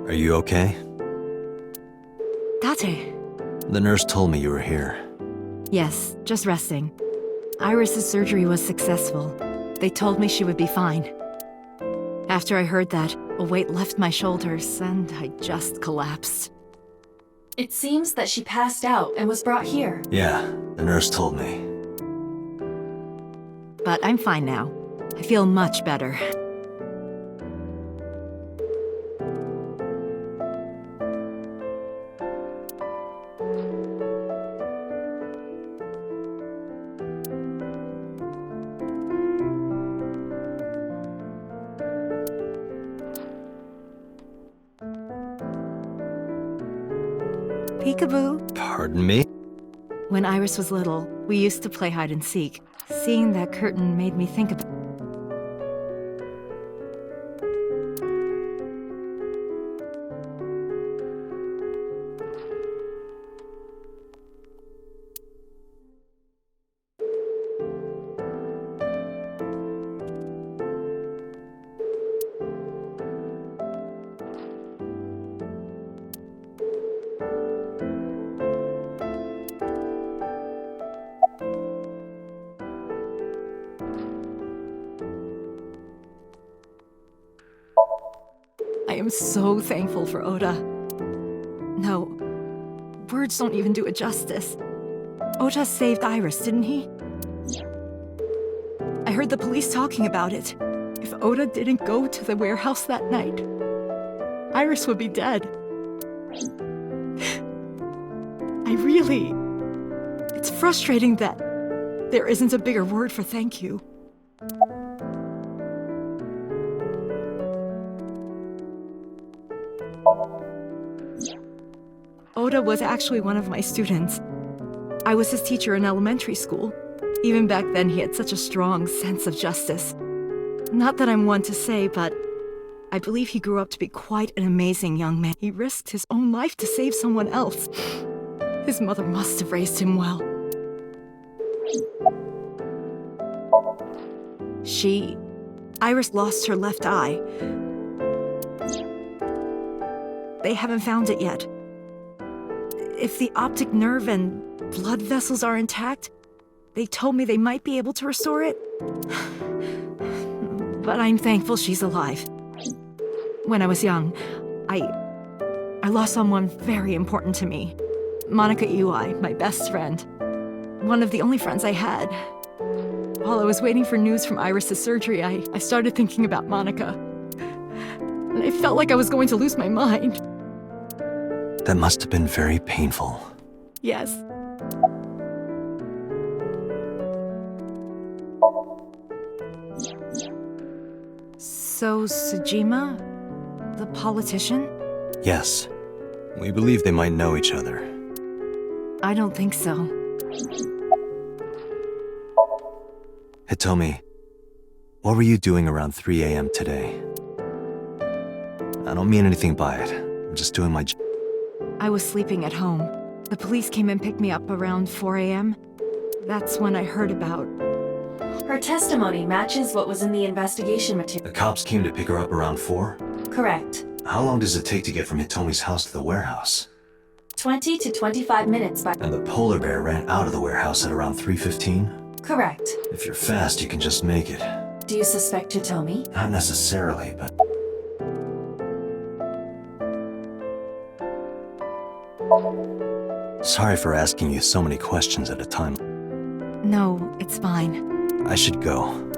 Are you okay? Tate. The nurse told me you were here. Yes, just resting. Iris's surgery was successful. They told me she would be fine. After I heard that, a weight left my shoulders, and I just collapsed. It seems that she passed out and was brought here. Yeah, the nurse told me. But I'm fine now. I feel much better. Peekaboo. Pardon me? When Iris was little, we used to play hide and seek. Seeing that curtain made me think about... I am so thankful for Oda. No, words don't even do it justice. Oda saved Iris, didn't he? I heard the police talking about it. If Oda didn't go to the warehouse that night, Iris would be dead. It's frustrating that there isn't a bigger word for thank you. Oda was actually one of my students. I was his teacher in elementary school. Even back then, he had such a strong sense of justice. Not that I'm one to say, but I believe he grew up to be quite an amazing young man. He risked his own life to save someone else. His mother must have raised him well. Iris lost her left eye. They haven't found it yet. If the optic nerve and blood vessels are intact, they told me they might be able to restore it. But I'm thankful she's alive. When I was young, I lost someone very important to me. Monica Iwai, my best friend. One of the only friends I had. While I was waiting for news from Iris' surgery, I started thinking about Monica. And I felt like I was going to lose my mind. That must have been very painful. Yes. So, Sejima? The politician? Yes. We believe they might know each other. I don't think so. Hitomi, what were you doing around 3 a.m. today? I don't mean anything by it. I'm just doing my job. I was sleeping at home. The police came and picked me up around 4 a.m. That's when I heard about... Her testimony matches what was in the investigation material. The cops came to pick her up around 4? Correct. How long does it take to get from Hitomi's house to the warehouse? 20 to 25 minutes by... And the polar bear ran out of the warehouse at around 3:15? Correct. If you're fast, you can just make it. Do you suspect Hitomi? Not necessarily, but... Sorry for asking you so many questions at a time. No, it's fine. I should go.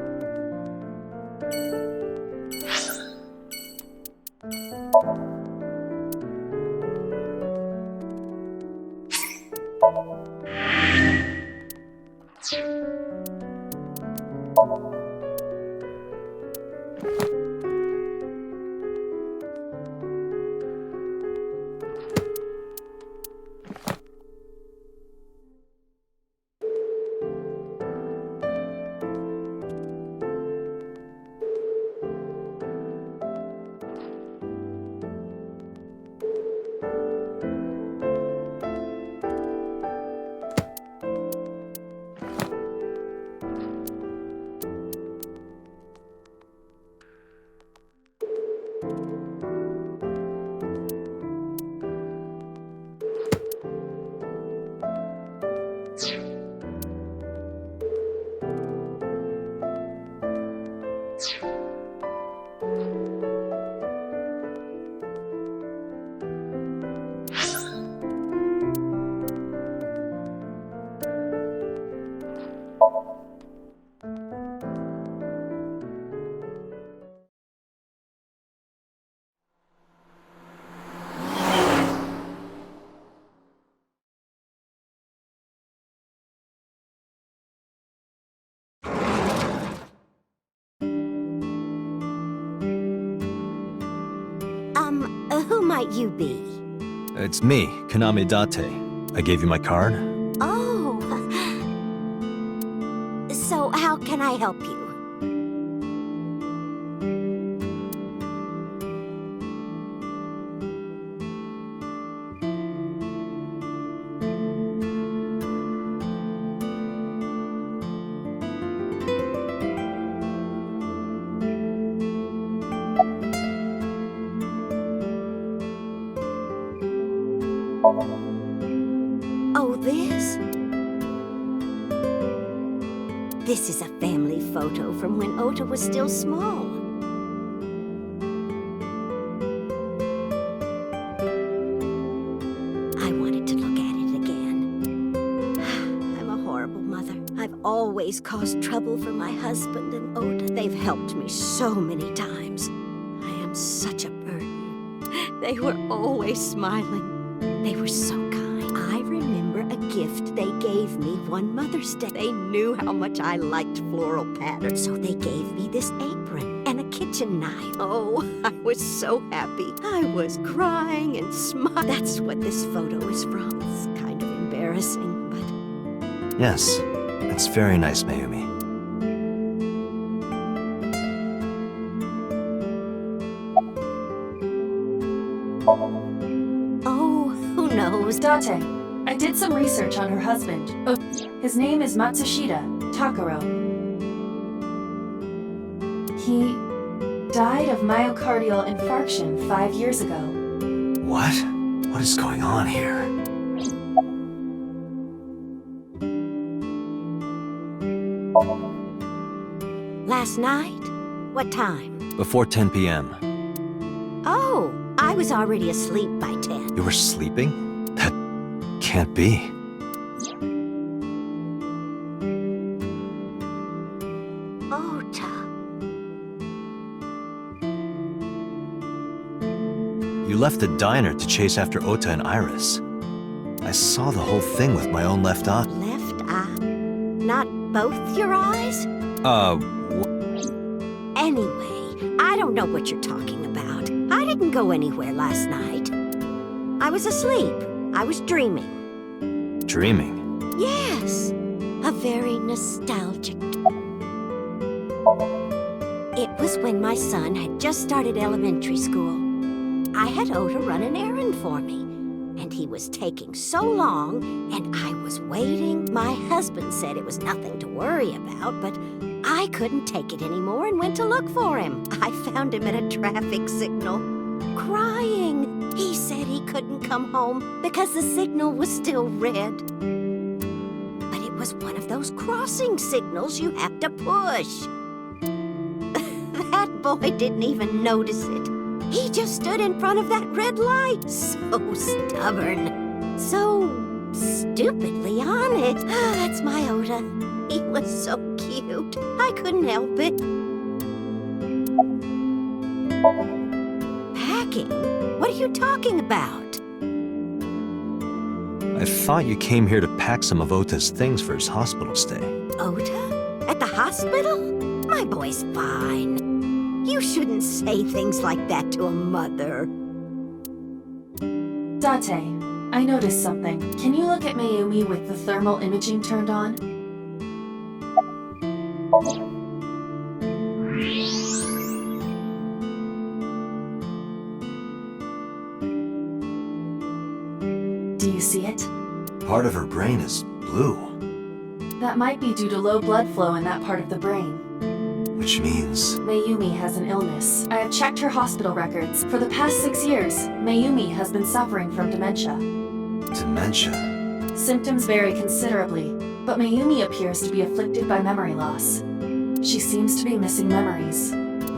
Who might you be? It's me, Kaname Date. I gave you my card? Oh. So how can I help you? Oh, this? This is a family photo from when Ota was still small. I wanted to look at it again. I'm a horrible mother. I've always caused trouble for my husband and Ota. They've helped me so many times. I am such a burden. They were always smiling. They were so kind. I remember a gift they gave me one Mother's Day. They knew how much I liked floral patterns, so they gave me this apron and a kitchen knife. Oh, I was so happy. I was crying and smiling. That's what this photo is from. It's kind of embarrassing, but... Yes. It's very nice, Mayumi. Oh, who knows? Date, I did some research on her husband. Oh, his name is Matsushita Takaro. He died of myocardial infarction 5 years ago. What? What is going on here? Last night? What time? Before 10 p.m. Oh, I was already asleep by 10. You were sleeping? That can't be. Ota. You left the diner to chase after Ota and Iris. I saw the whole thing with my own left eye. Left eye? Not both your eyes? Anyway, I don't know what you're talking about. I didn't go anywhere last night. I was asleep. I was dreaming. Dreaming? Yes, a very nostalgic. It was when my son had just started elementary school. I had Ota run an errand for me, and he was taking so long, and I was waiting. My husband said it was nothing to worry about, but I couldn't take it anymore and went to look for him. I found him at a traffic signal, crying. He said he couldn't come home because the signal was still red. But it was one of those crossing signals you have to push. That boy didn't even notice it. He just stood in front of that red light. So stubborn. So stupidly honest. That's my Ota. He was so cute. I couldn't help it. Packing? What are you talking about? I thought you came here to pack some of Ota's things for his hospital stay. Ota? At the hospital? My boy's fine. You shouldn't say things like that to a mother. Date, I noticed something. Can you look at Mayumi with the thermal imaging turned on? Do you see it? Part of her brain is blue, That might be due to low blood flow in that part of the brain. which means... Mayumi has an illness. I have checked her hospital records. For the past 6 years, Mayumi has been suffering from dementia. dementia. Symptoms vary considerably, but Mayumi appears to be afflicted by memory loss. She seems to be missing memories.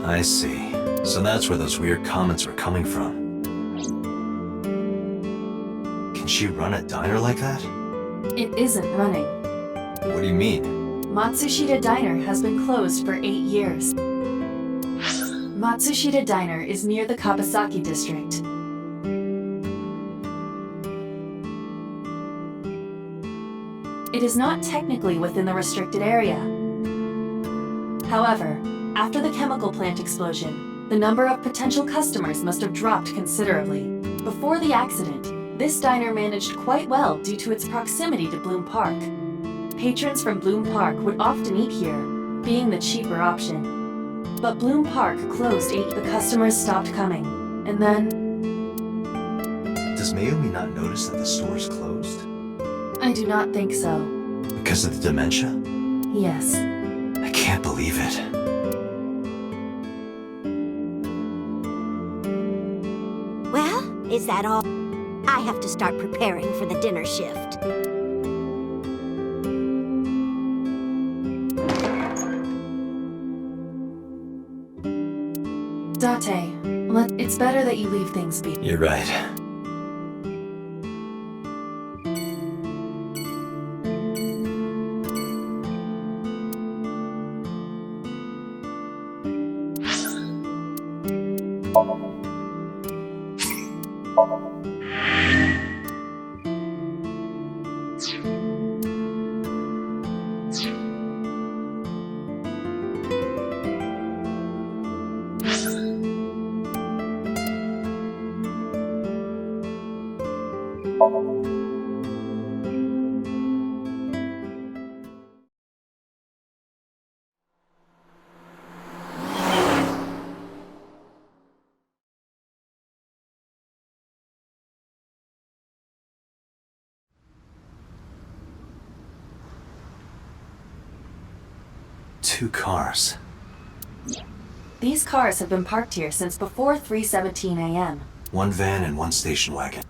I see. So that's where those weird comments were coming from. Can she run a diner like that? It isn't running. What do you mean? Matsushita Diner has been closed for 8 years. Matsushita Diner is near the Kabasaki district. It is not technically within the restricted area. However, after the chemical plant explosion, The number of potential customers must have dropped considerably. Before the accident, this diner managed quite well due to its proximity to Bloom Park. Patrons from Bloom Park would often eat here, being the cheaper option. But Bloom Park closed 8. The customers stopped coming, and then... Does Mayumi not notice that the store is closed? I do not think so. Because of the dementia? Yes. I can't believe it. Well, is that all? I have to start preparing for the dinner shift. Date, it's better that you leave things be. You're right. Two cars. These cars have been parked here since before 3:17 a.m. One van and one station wagon.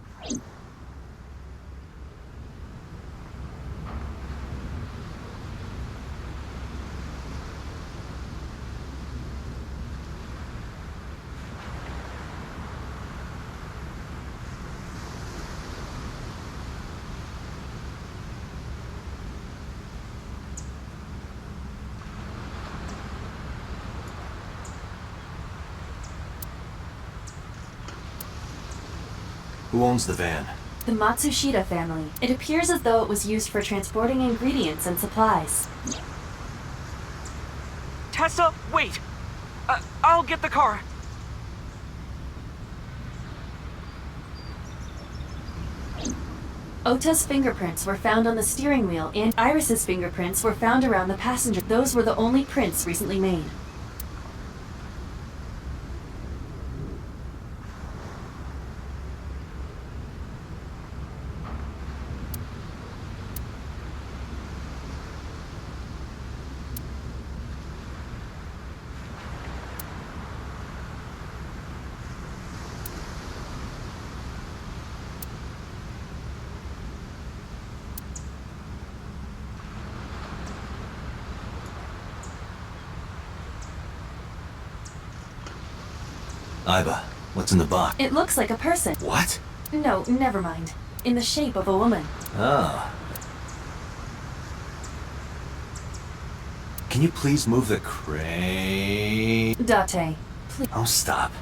Who owns the van? The Matsushita family. It appears as though it was used for transporting ingredients and supplies. Tessa, wait! I'll get the car. Ota's fingerprints were found on the steering wheel, and Iris's fingerprints were found around the passenger. Those were the only prints recently made. Iba, what's in the box? It looks like a person. What? No, never mind. In the shape of a woman. Oh. Can you please move the crane? Date, please. Oh, stop.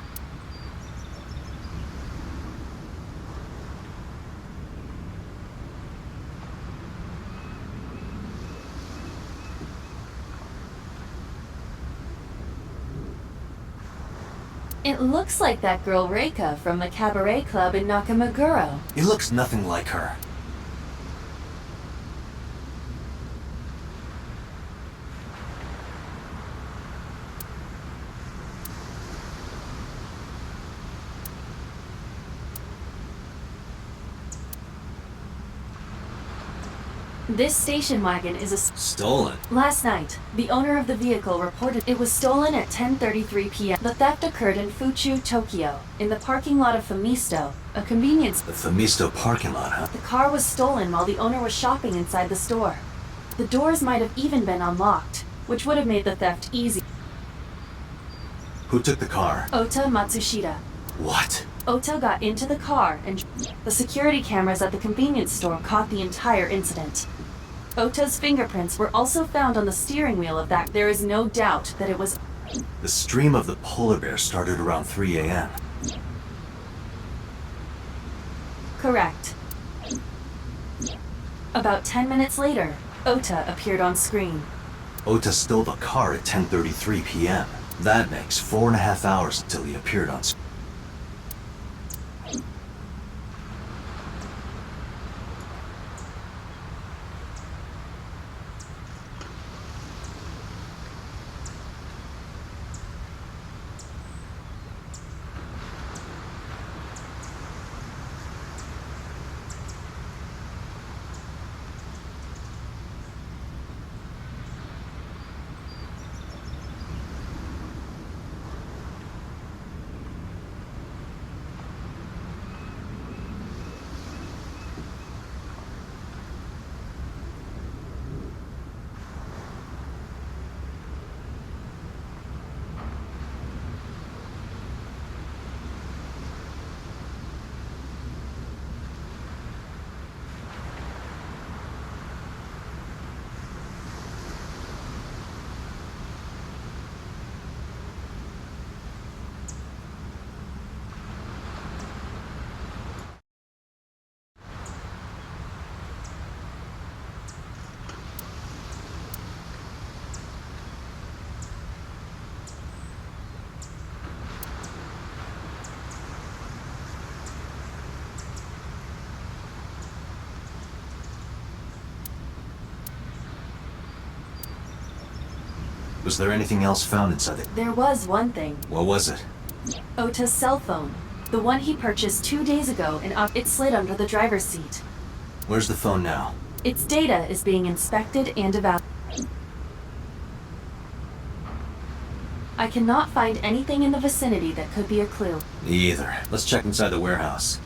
It looks like that girl Reika from the cabaret club in Nakamaguro. He looks nothing like her. This station wagon is a... Stolen. Last night, the owner of the vehicle reported it was stolen at 10:33 p.m. The theft occurred in Fuchu, Tokyo, in the parking lot of Famisto, a convenience... The Famisto parking lot, huh? The car was stolen while the owner was shopping inside the store. The doors might have even been unlocked, which would have made the theft easy. Who took the car? Ota Matsushita. What? Ota got into the car and... The security cameras at the convenience store caught the entire incident. Ota's fingerprints were also found on the steering wheel of that. There is no doubt that it was... The stream of the polar bear started around 3 a.m. Correct. About 10 minutes later, Ota appeared on screen. Ota stole the car at 10:33 p.m. That makes 4.5 hours until he appeared on screen. Was there anything else found inside it? There was one thing. What was it? Ota's cell phone. The one he purchased 2 days ago, and it slid under the driver's seat. Where's the phone now? Its data is being inspected and evaluated. I cannot find anything in the vicinity that could be a clue. Me either. Let's check inside the warehouse.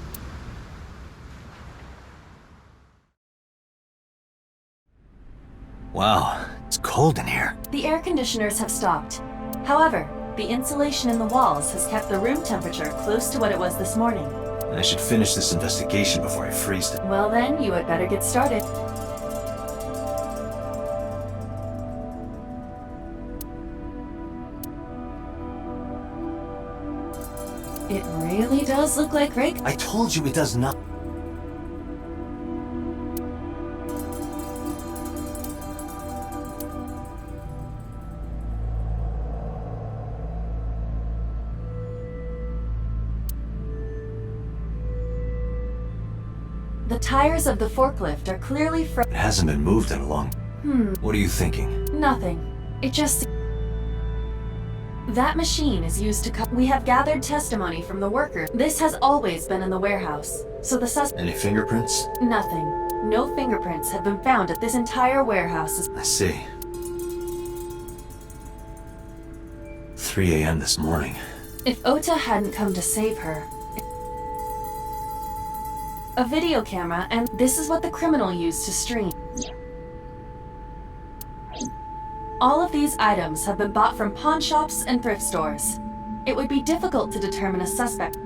Wow, it's cold in here. The air conditioners have stopped. However, the insulation in the walls has kept the room temperature close to what it was this morning. I should finish this investigation before I freeze to... Well then, you had better get started. It really does look like Rick. I told you it does not... The tires of the forklift are clearly It hasn't been moved in a long... What are you thinking? Nothing. It just... That machine is used to cut... We have gathered testimony from the worker. This has always been in the warehouse. So the Any fingerprints? Nothing. No fingerprints have been found at this entire warehouse. I see. 3 a.m. this morning. If Ota hadn't come to save her... A video camera, and this is what the criminal used to stream. All of these items have been bought from pawn shops and thrift stores. It would be difficult to determine a suspect.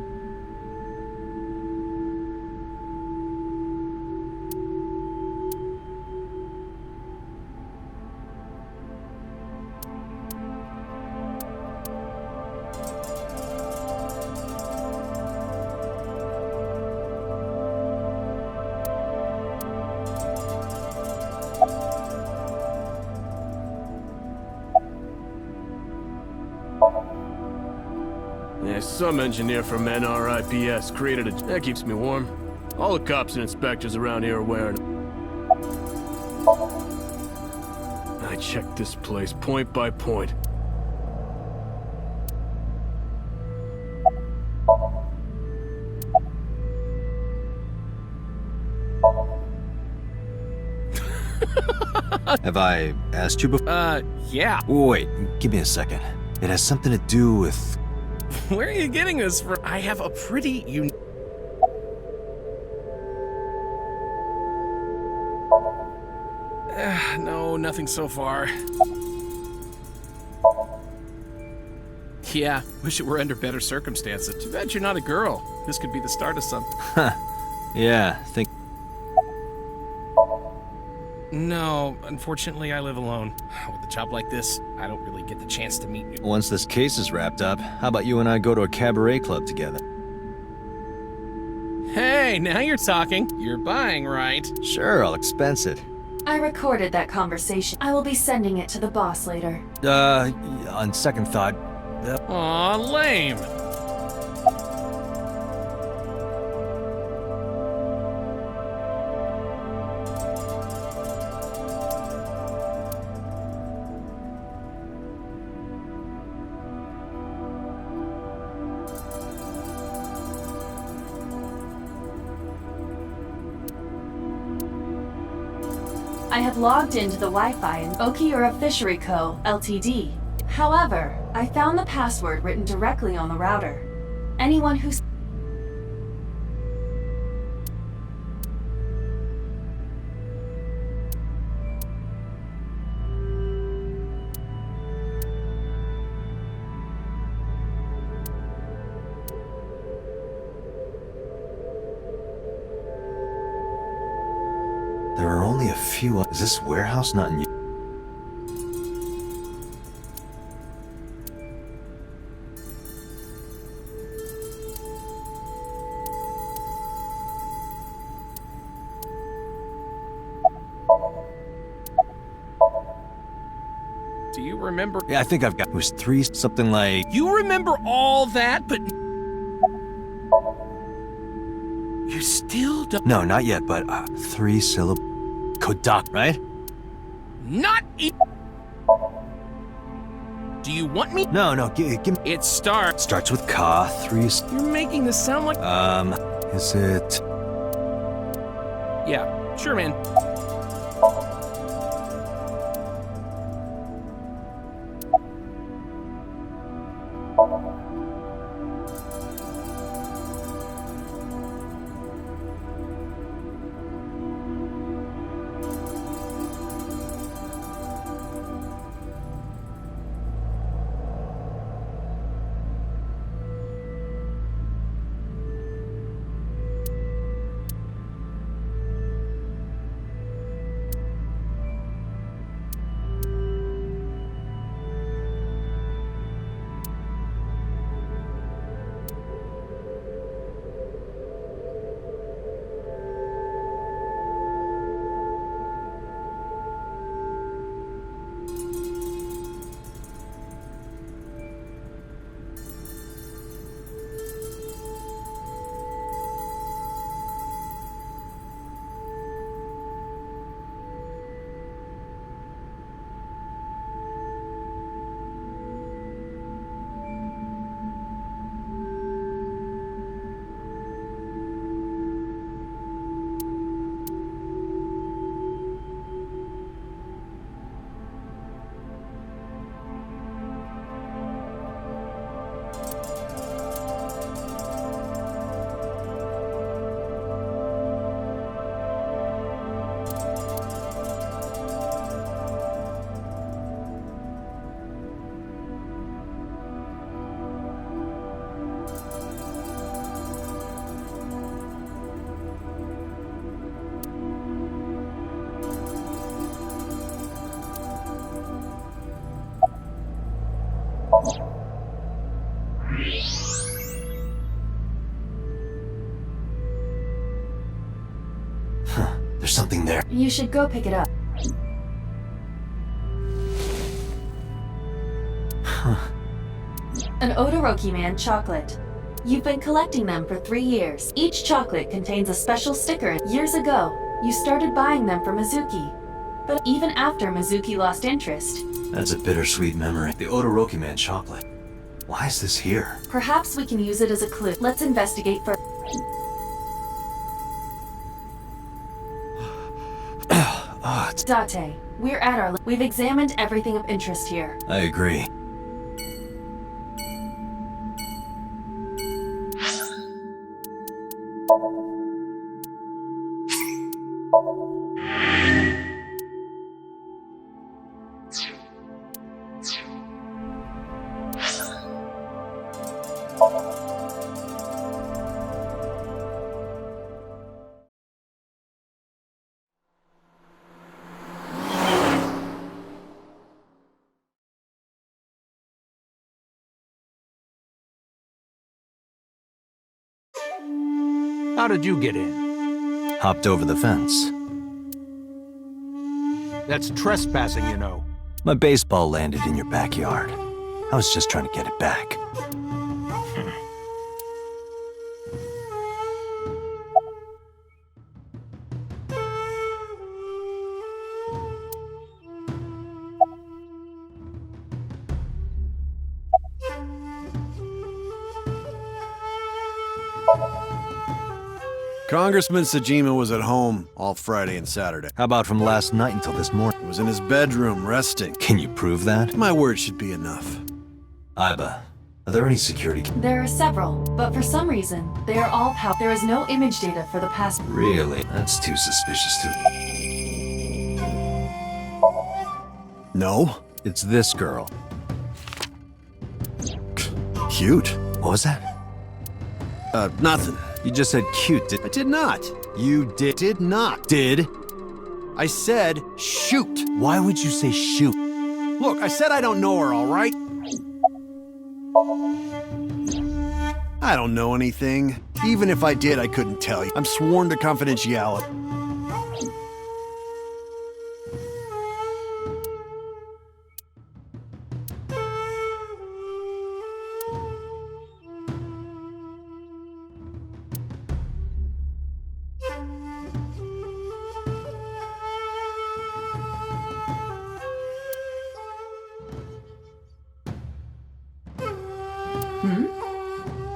Yeah, some engineer from NRIPS created it. That keeps me warm. All the cops and inspectors around here are wearing them. I checked this place point by point. Have I asked you before? Yeah. Wait, give me a second. It has something to do with... Where are you getting this from? I have a pretty no, nothing so far. Yeah, wish it were under better circumstances. Too bad you're not a girl. This could be the start of something. Yeah, think... No, unfortunately I live alone. With a job like this, I don't really get the chance to meet new... Once this case is wrapped up, how about you and I go to a cabaret club together? Hey, now you're talking. You're buying, right? Sure, I'll expense it. I recorded that conversation. I will be sending it to the boss later. On second thought, Aw, lame. I have logged into the Wi-Fi in Okiura Fishery Co., Ltd. However, I found the password written directly on the router. Anyone who There are only a few. Is this warehouse not in? Do you remember? Yeah, I think I've got. It was three something like. You remember all that, but you still don't. No, not yet, but 3 syllable. Kodak, right? Not e- Do you want me? No, give me. It starts. Starts with ka. 3. You're making this sound like. Is it? Yeah, sure, man. There's something there. you should go pick it up. An Odoroki Man chocolate. You've been collecting them for 3 years. Each chocolate contains a special sticker. Years ago, you started buying them for Mizuki. But even after Mizuki lost interest, That's a bittersweet memory. The Odoroki Man chocolate. Why is this here? perhaps we can use it as a clue. Let's investigate further. Date, we're at our We've examined everything of interest here. I agree. How did you get in? Hopped over the fence. That's trespassing, you know. My baseball landed in your backyard. I was just trying to get it back. Congressman Sajima was at home all Friday and Saturday. How about from last night until this morning? He was in his bedroom, resting. Can you prove that? My word should be enough. Aiba, are there any security? There are several, but for some reason, they are all There is no image data for the past. Really? That's too suspicious too. No? It's this girl. Cute. What was that? Nothing. You just said cute, I did not. You did not. Did? I said shoot. Why would you say shoot? Look, I said I don't know her, all right? I don't know anything. Even if I did, I couldn't tell you. I'm sworn to confidentiality.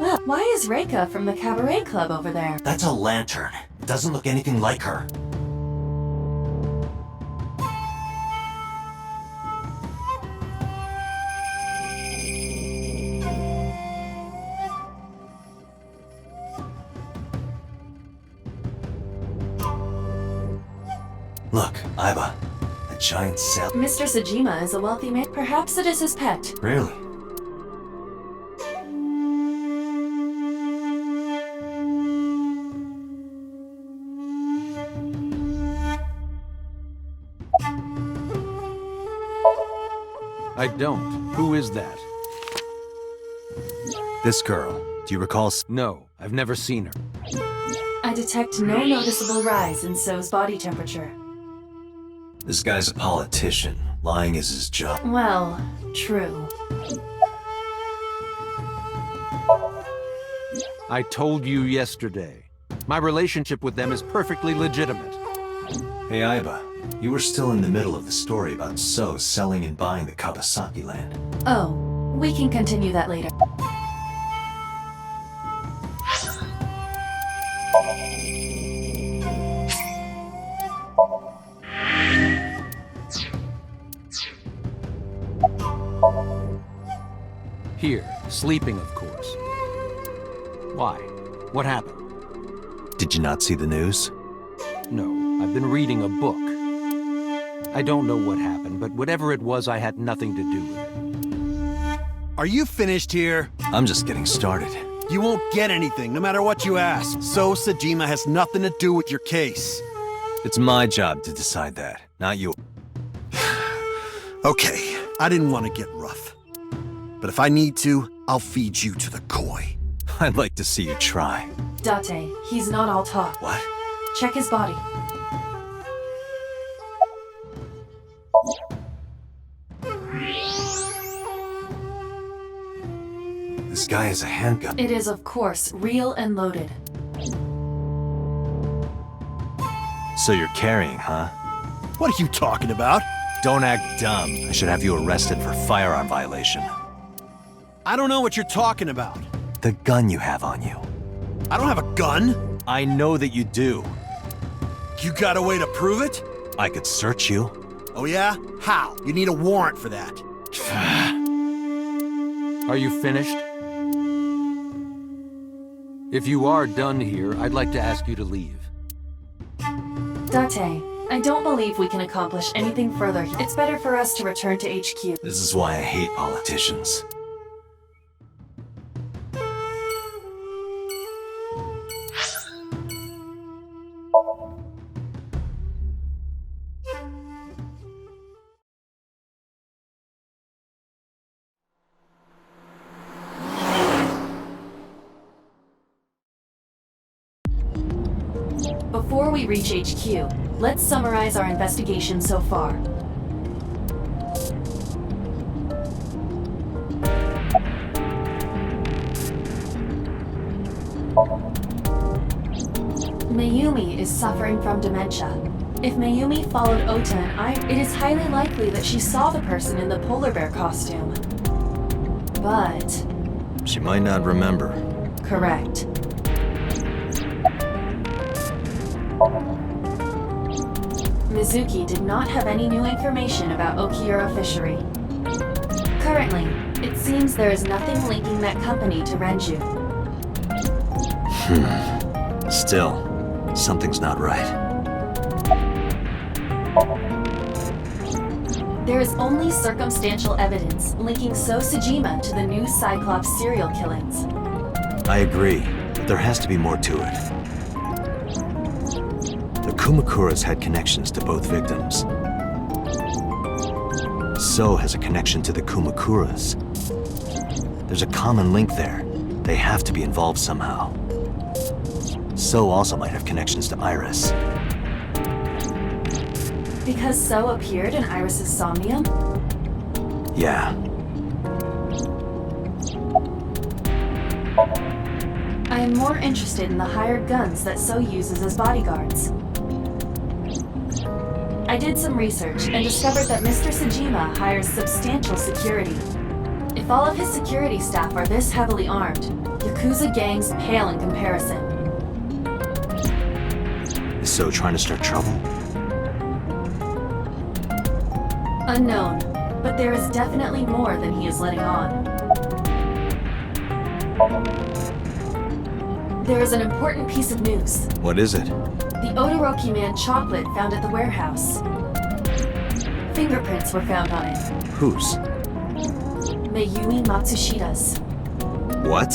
Well, why is Reika from the Cabaret Club over there? That's a lantern. It doesn't look anything like her. Look, Aiba. A giant cell. Mr. Sajima is a wealthy man. Perhaps it is his pet. Really? I don't. Who is that? This girl. Do you recall? No, I've never seen her. I detect no noticeable rise in So's body temperature. This guy's a politician. Lying is his job. Well, true. I told you yesterday. My relationship with them is perfectly legitimate. Hey, Aiba. You were still in the middle of the story about So selling and buying the Kawasaki land. Oh, we can continue that later. Here, sleeping, of course. Why? What happened? Did you not see the news? No, I've been reading a book. I don't know what happened, but whatever it was, I had nothing to do with it. Are you finished here? I'm just getting started. You won't get anything, no matter what you ask. So Sajima has nothing to do with your case. It's my job to decide that, not you. Okay, I didn't want to get rough. But if I need to, I'll feed you to the koi. I'd like to see you try. Date, he's not all talk. What? Check his body. This guy has a handgun. It is, of course, real and loaded. So you're carrying, huh? What are you talking about? Don't act dumb. I should have you arrested for firearm violation. I don't know what you're talking about. The gun you have on you. I don't have a gun. I know that you do. You got a way to prove it? I could search you. Oh yeah? How? You need a warrant for that. Are you finished? If you are done here, I'd like to ask you to leave. Date, I don't believe we can accomplish anything further. It's better for us to return to HQ. This is why I hate politicians. Before we reach HQ, let's summarize our investigation so far. Mayumi is suffering from dementia. If Mayumi followed Ota and I, it is highly likely that she saw the person in the polar bear costume. But... She might not remember. correct. Mizuki did not have any new information about Okiura Fishery. Currently, it seems there is nothing linking that company to Renju. Still, something's not right. There is only circumstantial evidence linking So Sejima to the new Cyclops serial killings. I agree, but there has to be more to it. The Kumakuras had connections to both victims. So has a connection to the Kumakuras. There's a common link there. They have to be involved somehow. So also might have connections to Iris. Because So appeared in Iris's Somnium? Yeah. I am more interested in the hired guns that So uses as bodyguards. I did some research and discovered that Mr. Sejima hires substantial security. If all of his security staff are this heavily armed, Yakuza gangs pale in comparison. Is So trying to start trouble? Unknown, but there is definitely more than he is letting on. There is an important piece of news. What is it? The Odoroki Man chocolate found at the warehouse. Fingerprints were found on it. Whose? Mayumi Matsushida's. What?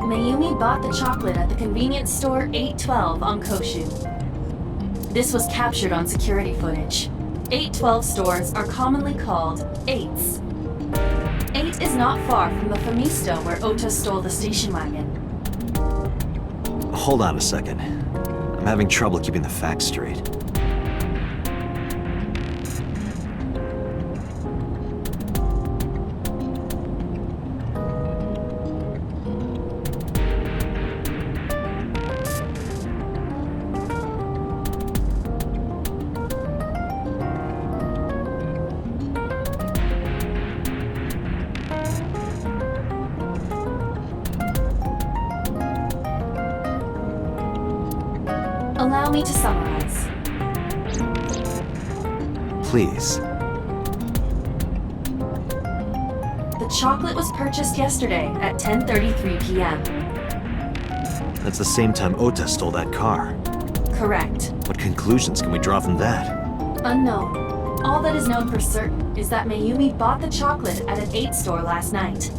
Mayumi bought the chocolate at the convenience store 812 on Koshu. This was captured on security footage. 812 stores are commonly called 8s. 8 is not far from the Famisto where Ota stole the station wagon. Hold on a second. I'm having trouble keeping the facts straight. Allow me to summarize. Please. The chocolate was purchased yesterday at 10:33 p.m. That's the same time Ota stole that car. Correct. What conclusions can we draw from that? Unknown. All that is known for certain is that Mayumi bought the chocolate at an 8 store last night.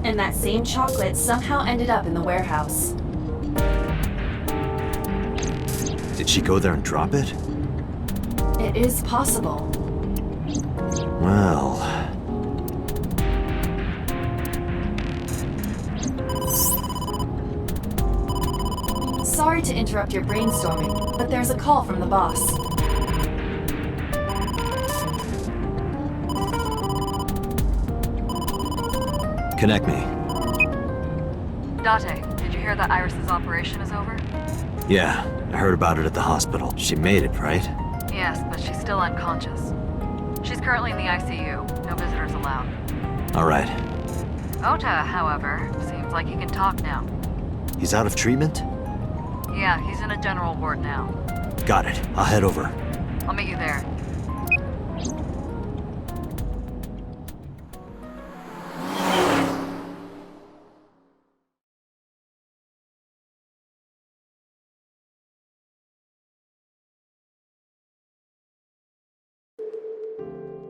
And that same chocolate somehow ended up in the warehouse. Did she go there and drop it? It is possible. Well... Sorry to interrupt your brainstorming, but there's a call from the boss. Connect me. Date, did you hear that Iris's operation is over? Yeah, I heard about it at the hospital. She made it, right? Yes, but she's still unconscious. She's currently in the ICU. No visitors allowed. All right. Ota, however, seems like he can talk now. He's out of treatment? Yeah, he's in a general ward now. Got it. I'll head over. I'll meet you there.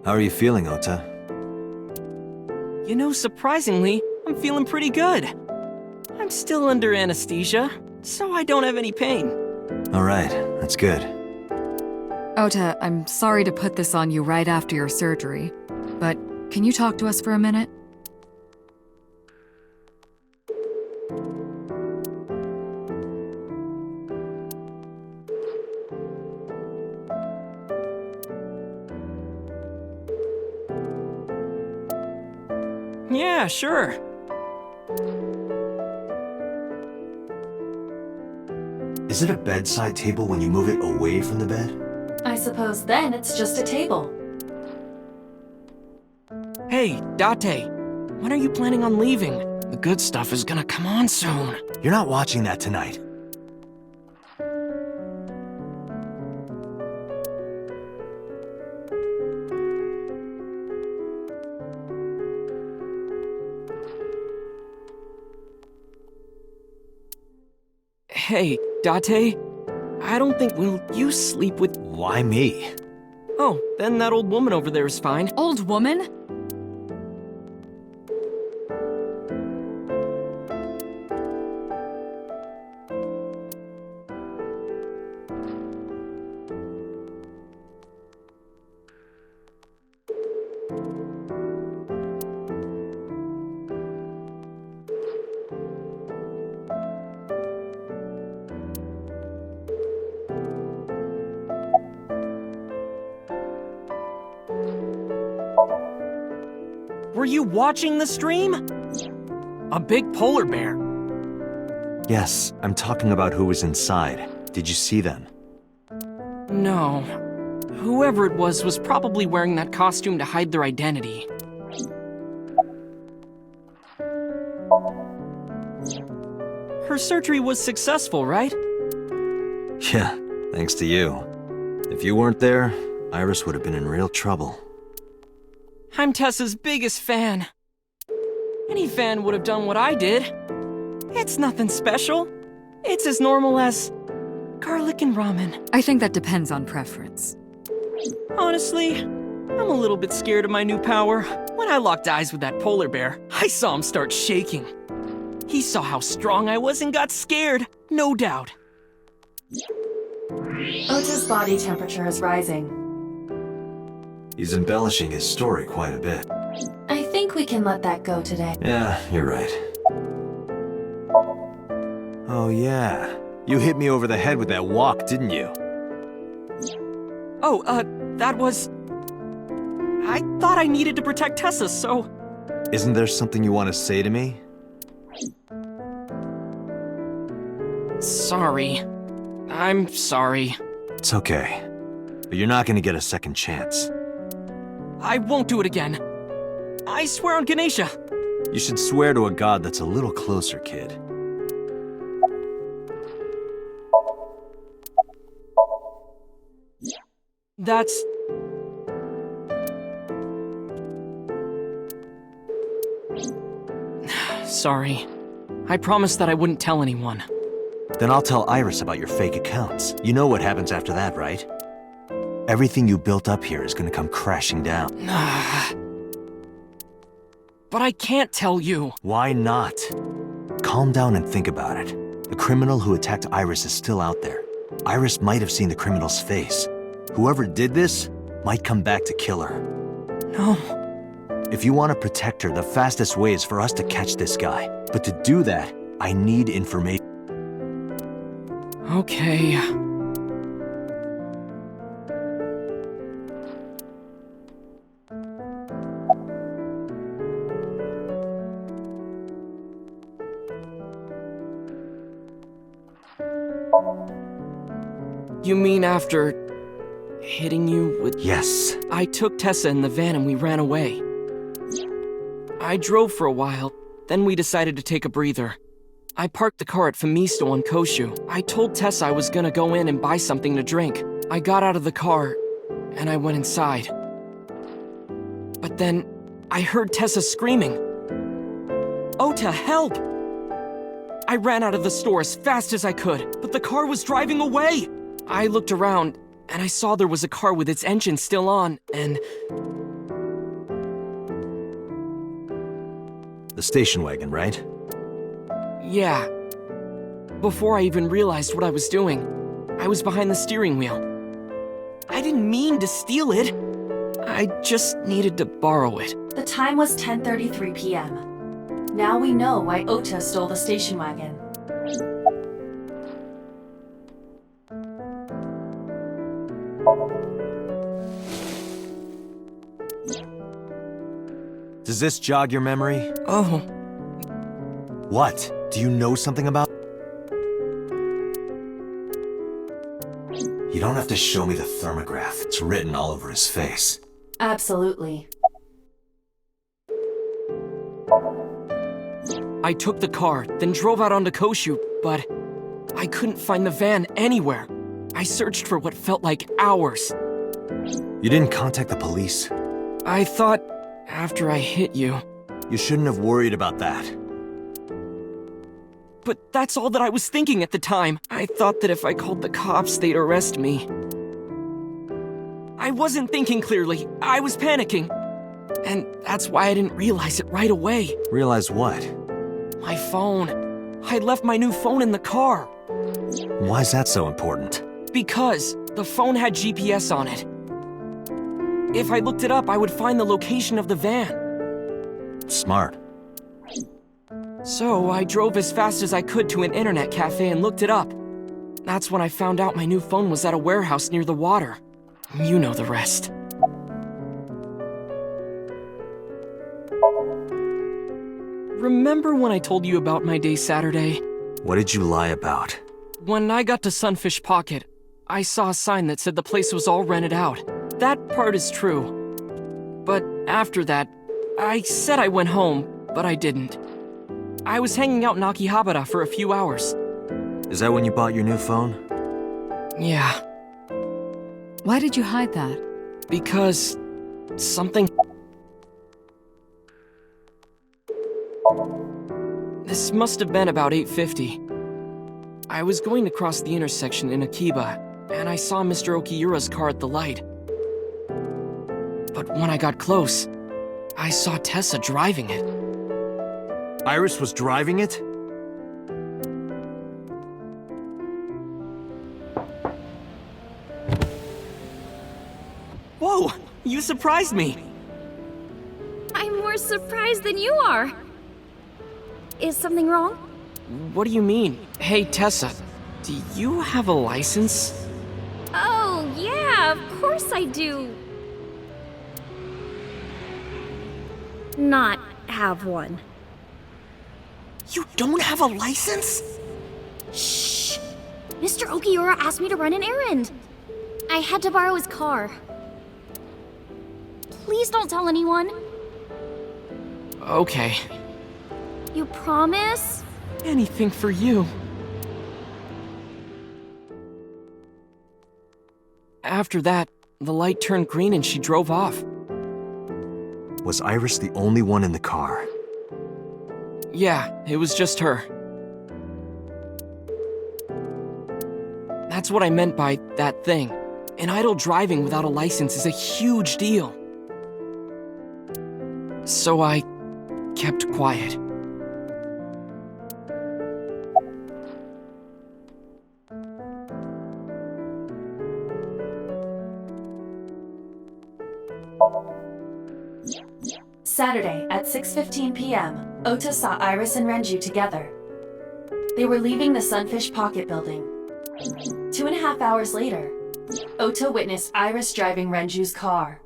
How are you feeling, Ota? You know, surprisingly, I'm feeling pretty good. I'm still under anesthesia, so I don't have any pain. All right, that's good. Ota, I'm sorry to put this on you right after your surgery, but can you talk to us for a minute? Yeah, sure. Is it a bedside table when you move it away from the bed? I suppose then it's just a table. Hey, Date. When are you planning on leaving? The good stuff is gonna come on soon. You're not watching that tonight. Hey, Date. I don't think will you sleep with... Why me? Oh, then that old woman over there is fine. Old woman? Were you watching the stream? A big polar bear. Yes, I'm talking about who was inside. Did you see them? No. Whoever it was probably wearing that costume to hide their identity. Her surgery was successful, right? Yeah, thanks to you. If you weren't there, Iris would have been in real trouble. I'm Tessa's biggest fan. Any fan would have done what I did. It's nothing special. It's as normal as garlic and ramen. I think that depends on preference. Honestly, I'm a little bit scared of my new power. When I locked eyes with that polar bear, I saw him start shaking. He saw how strong I was and got scared, no doubt. Ota's body temperature is rising. He's embellishing his story quite a bit. I think we can let that go today. Yeah, you're right. Oh yeah, you hit me over the head with that walk, didn't you? Oh, that was... I thought I needed to protect Tessa, so... Isn't there something you want to say to me? Sorry. I'm sorry. It's okay. But you're not gonna get a second chance. I won't do it again. I swear on Ganesha. You should swear to a god that's a little closer, kid. That's... Sorry. I promised that I wouldn't tell anyone. Then I'll tell Iris about your fake accounts. You know what happens after that, right? Everything you built up here is gonna come crashing down. But I can't tell you. Why not? Calm down and think about it. The criminal who attacked Iris is still out there. Iris might have seen the criminal's face. Whoever did this might come back to kill her. No. If you want to protect her, the fastest way is for us to catch this guy. But to do that, I need information. Okay. You mean after hitting you with... Yes. I took Tessa in the van and we ran away. I drove for a while, then we decided to take a breather. I parked the car at Femisto on Koshu. I told Tessa I was gonna go in and buy something to drink. I got out of the car, and I went inside. But then, I heard Tessa screaming. Ota, help! I ran out of the store as fast as I could, but the car was driving away! I looked around, and I saw there was a car with its engine still on, and... The station wagon, right? Yeah. Before I even realized what I was doing, I was behind the steering wheel. I didn't mean to steal it. I just needed to borrow it. The time was 10:33 p.m. Now we know why Ota stole the station wagon. Does this jog your memory? Oh. What? Do you know something about... You don't have to show me the thermograph. It's written all over his face. Absolutely. I took the car, then drove out onto Koshu, but I couldn't find the van anywhere. I searched for what felt like hours. You didn't contact the police? I thought, after I hit you... You shouldn't have worried about that. But that's all that I was thinking at the time. I thought that if I called the cops, they'd arrest me. I wasn't thinking clearly. I was panicking. And that's why I didn't realize it right away. Realize what? My phone. I left my new phone in the car. Why's that so important? Because the phone had GPS on it. If I looked it up, I would find the location of the van. Smart. So I drove as fast as I could to an internet cafe and looked it up. That's when I found out my new phone was at a warehouse near the water. You know the rest. Remember when I told you about my day Saturday? What did you lie about? When I got to Sunfish Pocket, I saw a sign that said the place was all rented out. That part is true. But after that, I said I went home, but I didn't. I was hanging out in Akihabara for a few hours. Is that when you bought your new phone? Yeah. Why did you hide that? Because... something... This must have been about 8:50. I was going to cross the intersection in Akiba, and I saw Mr. Okiura's car at the light. But when I got close, I saw Tessa driving it. Iris was driving it? Whoa! You surprised me! I'm more surprised than you are. Is something wrong? What do you mean? Hey, Tessa, do you have a license? Oh, yeah, of course I do. Not have one. You don't have a license? Shh! Mr. Okiura asked me to run an errand. I had to borrow his car. Please don't tell anyone. Okay. You promise? Anything for you. After that, the light turned green and she drove off. Was Iris the only one in the car? Yeah, it was just her. That's what I meant by that thing. An idle driving without a license is a huge deal. So I kept quiet. Saturday at 6:15 p.m., Ota saw Iris and Renju together. They were leaving the Sunfish Pocket building. 2.5 hours later, Ota witnessed Iris driving Renju's car.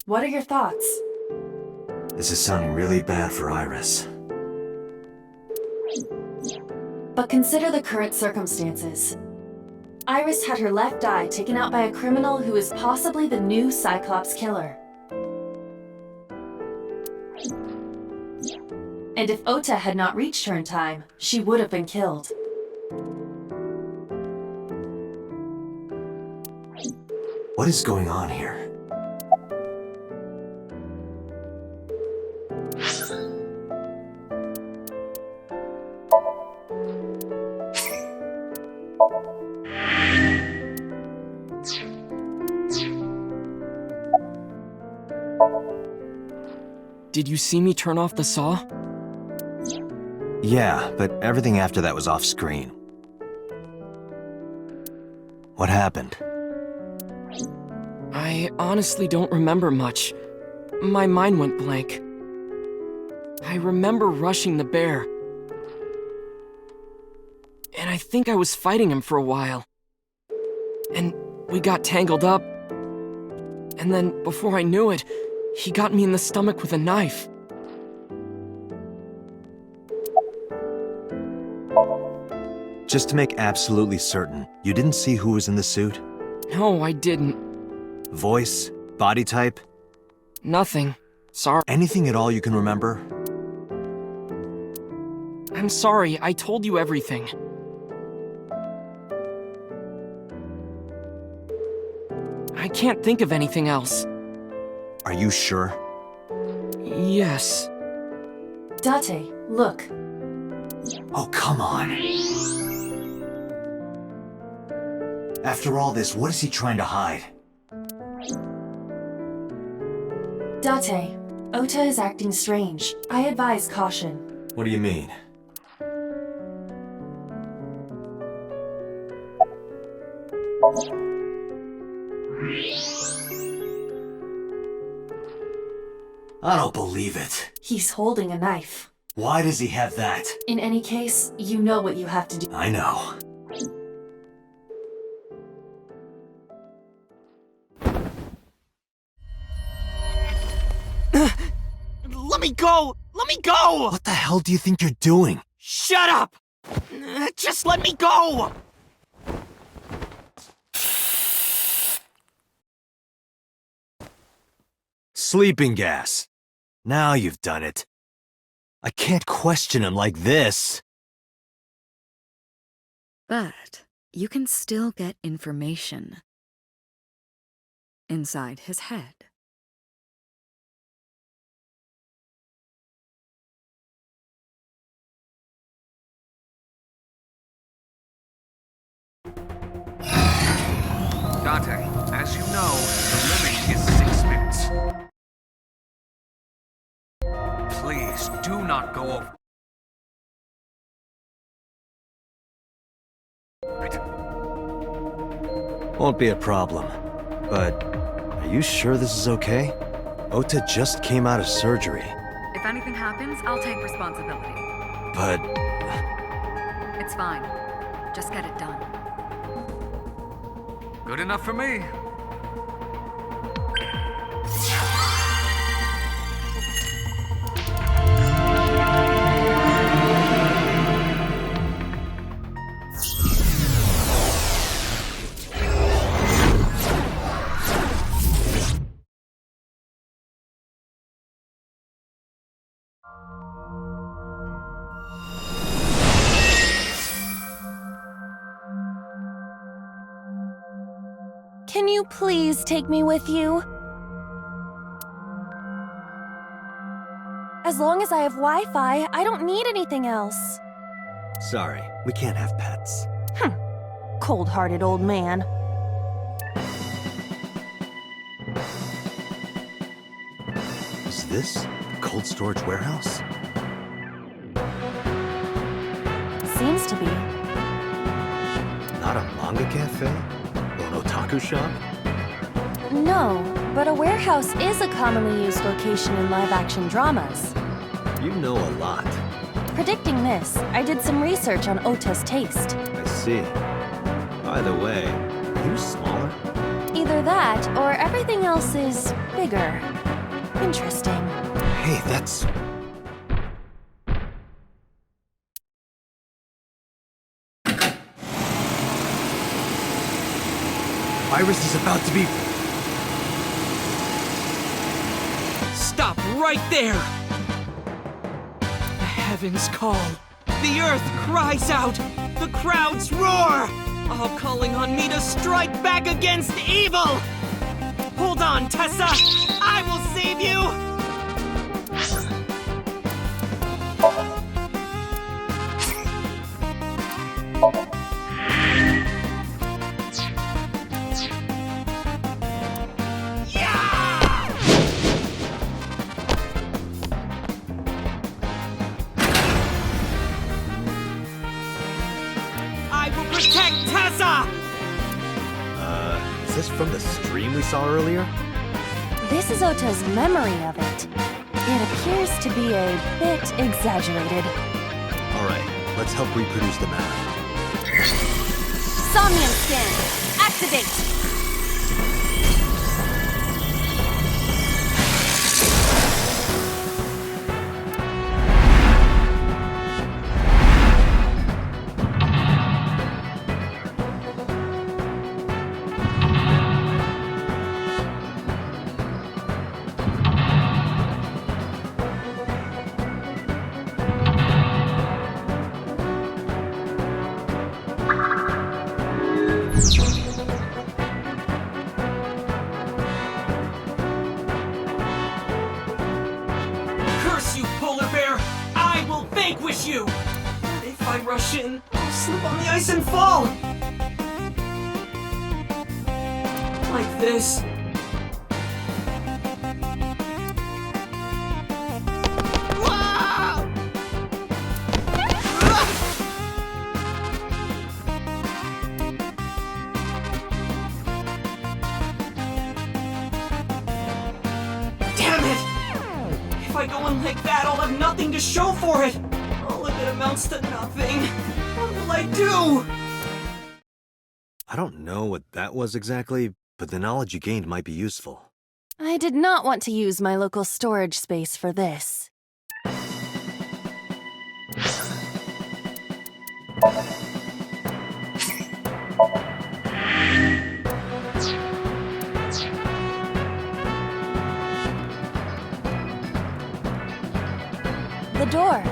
What are your thoughts? This is sounding really bad for Iris. But consider the current circumstances. Iris had her left eye taken out by a criminal who is possibly the new Cyclops killer. And if Ota had not reached her in time, she would have been killed. What is going on here? Did you see me turn off the saw? Yeah, but everything after that was off screen. What happened? I honestly don't remember much. My mind went blank. I remember rushing the bear. And I think I was fighting him for a while. And we got tangled up. And then, before I knew it, he got me in the stomach with a knife. Just to make absolutely certain, you didn't see who was in the suit? No, I didn't. Voice? Body type? Nothing. Sorry. Anything at all you can remember? I'm sorry, I told you everything. I can't think of anything else. Are you sure? Yes. Date, look. Oh, come on. After all this, what is he trying to hide? Date, Ota is acting strange. I advise caution. What do you mean? I don't believe it. He's holding a knife. Why does he have that? In any case, you know what you have to do. I know. Let me go! Let me go! What the hell do you think you're doing? Shut up! Just let me go! Sleeping gas. Now you've done it. I can't question him like this. But you can still get information inside his head. Dante, as you know, the limit is 6 minutes. Please, do not go over. Won't be a problem. But are you sure this is okay? Ota just came out of surgery. If anything happens, I'll take responsibility. But It's fine. Just get it done. Good enough for me. Can you please take me with you? As long as I have Wi-Fi, I don't need anything else. sorry, we can't have pets. Cold-hearted old man. Is this the cold storage warehouse? Seems to be. Not a manga cafe? Or an otaku shop? No, but a warehouse is a commonly used location in live-action dramas. You know a lot. Predicting this, I did some research on Ota's taste. I see. By the way, are you smaller? Either that, or everything else is bigger. Interesting. Hey, that's... Iris is about to be... Stop right there! The heavens call. The earth cries out. The crowds roar. All calling on me to strike back against evil. Hold on, Tessa. I will save you. Protect Tessa! Is this from the stream we saw earlier? This is Ota's memory of it. It appears to be a bit exaggerated. Alright, let's help reproduce the map. Somnium scan! Activate! I'll slip on the ice and fall! Like this. Damn it! If I go on like that, I'll have nothing to show for it! All of it amounts to nothing. What will I do? I don't know what that was exactly, but the knowledge you gained might be useful. I did not want to use my local storage space for this. The door.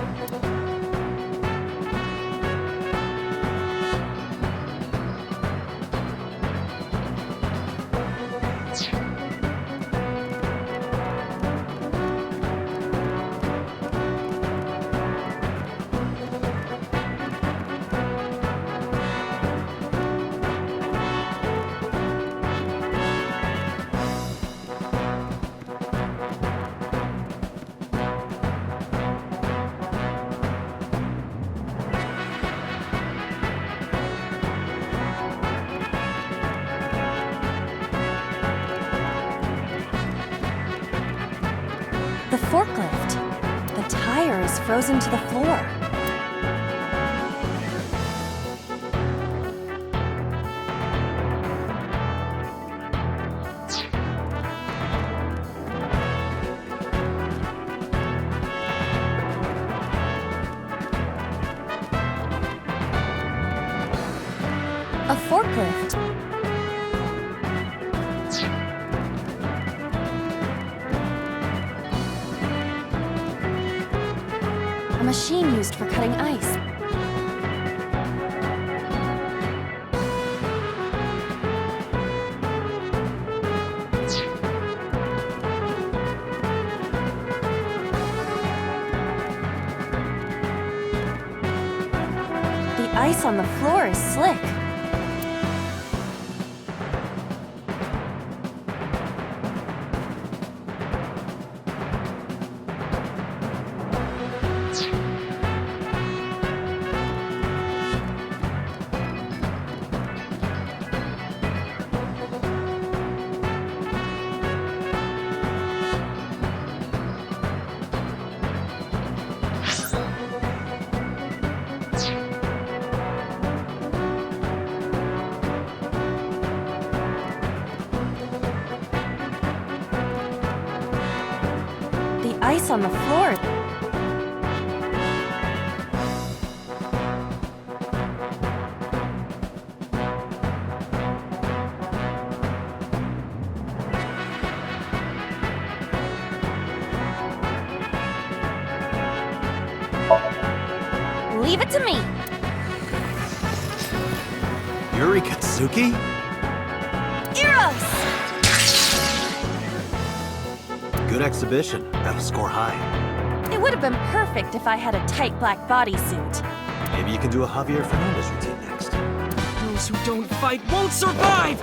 The forklift. The tire is frozen to the floor. A forklift. A machine used for cutting ice. The ice on the floor is slick. The ice on the floor. Leave it to me. Yuri Katsuki? Eros! Good exhibition. That'll score high. It would have been perfect if I had a tight black bodysuit. Maybe you can do a Javier Fernandez routine next. Those who don't fight won't survive!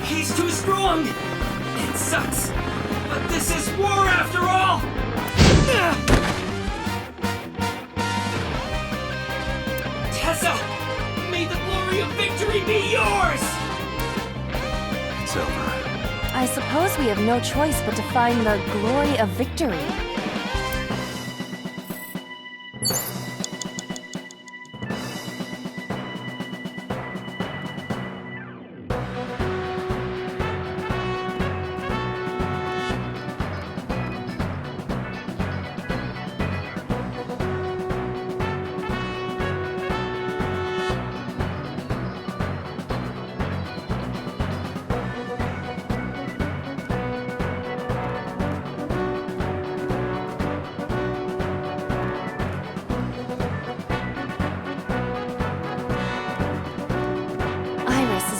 He's too strong! It sucks, but this is war after all! Tessa! May the glory of victory be yours! It's over. I suppose we have no choice but to find the glory of victory.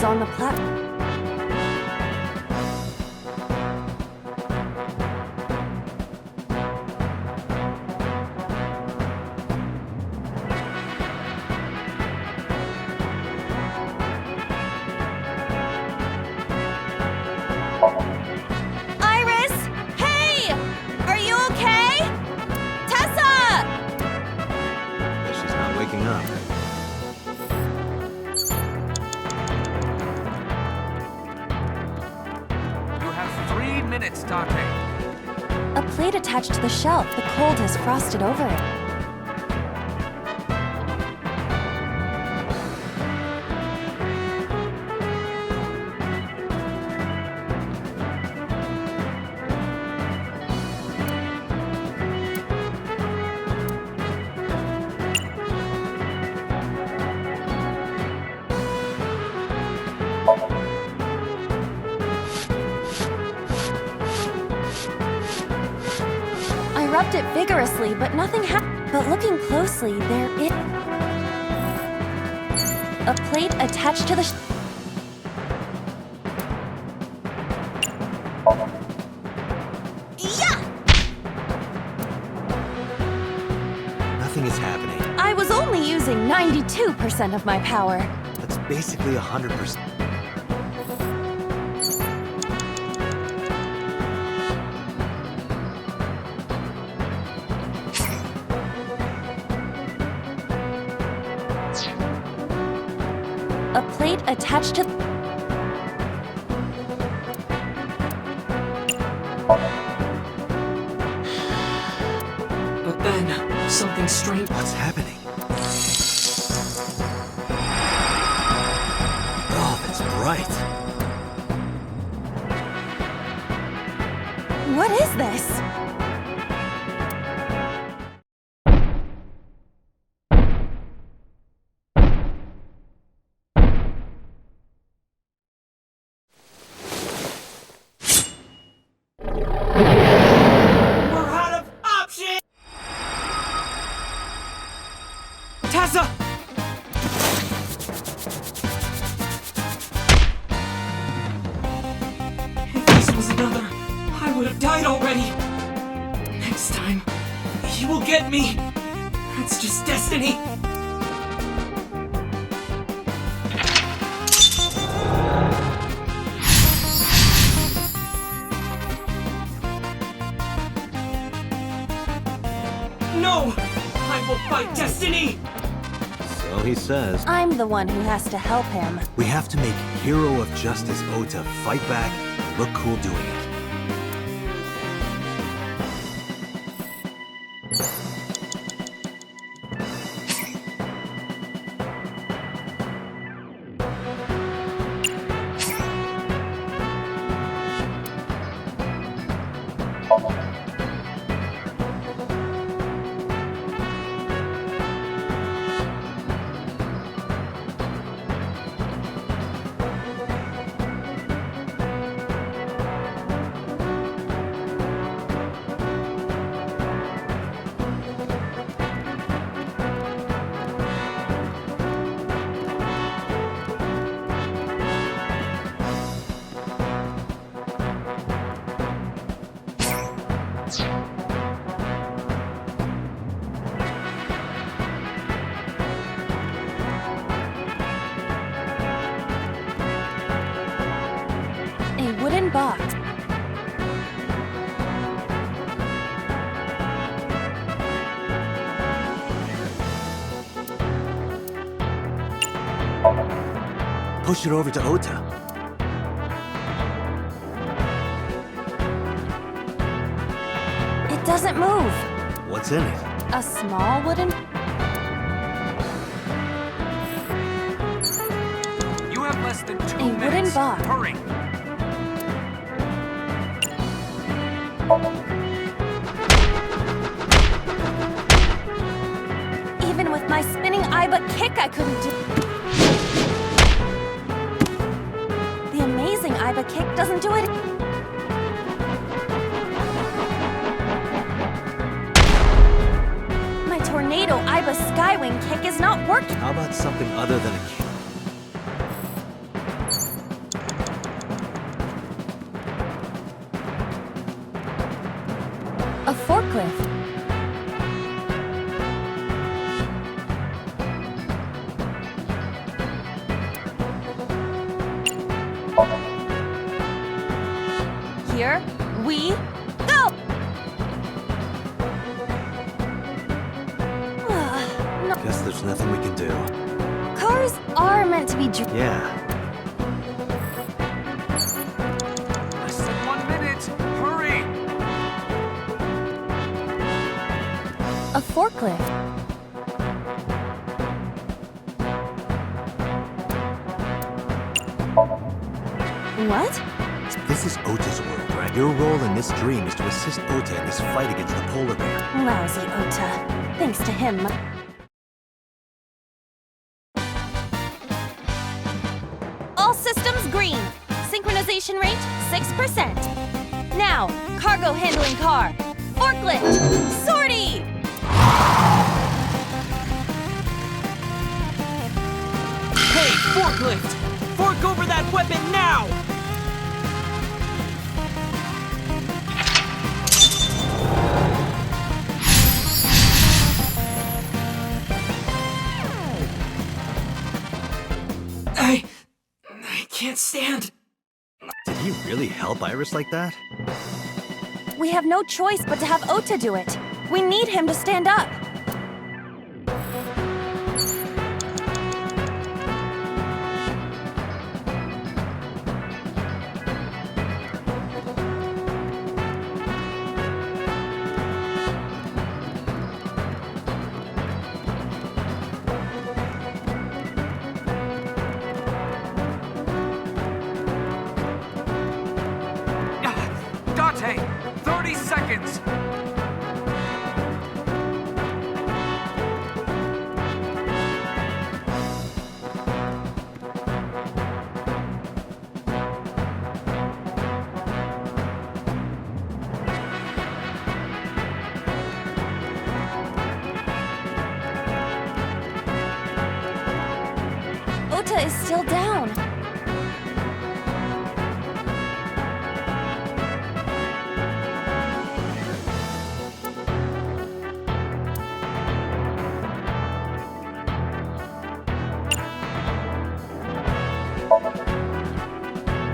on the platform. Iris! Hey! Are you okay? Tessa! Guess she's not waking up. You have 3 minutes, Dante. A plate attached to the shelf. The cold has frosted over it. I rubbed it vigorously, but nothing happened. But looking closely, there is a plate attached to the Yeah! Nothing is happening. I was only using 92% of my power. That's basically 100%. A plate attached to... But then, something strange. What's happening? Oh, that's bright. What is this? We're out of options! Tessa! If this was another, I would have died already. Next time, he will get me. That's just destiny. No! I will fight destiny! So he says. I'm the one who has to help him. We have to make Hero of Justice Ota fight back and look cool doing it. A wooden box. Push it over to Ota. It doesn't move. What's in it? A small wooden... You have less than 2 A wooden minutes. box. Hurry. Even with my spinning Iba kick, I couldn't do... The amazing Iba kick doesn't do it... My tornado Iba skywing kick is not working. How about something other than a kick? forklift. Here we go! Guess there's nothing we can do. Cars are meant to be Yeah. Less than 1 minute. Hurry! A forklift. What? This is Ota's world, right? Your role in this dream is to assist Ota in this fight against the polar bear. Lousy Ota. Thanks to him. All systems green. Synchronization rate 6%. Now, cargo handling car. Forklift. Sortie! Hey, forklift! Fork over that weapon now! I can't stand. Did he really help Iris like that? We have no choice but to have Ota do it. We need him to stand up. Date, 30 seconds. Ota is still down.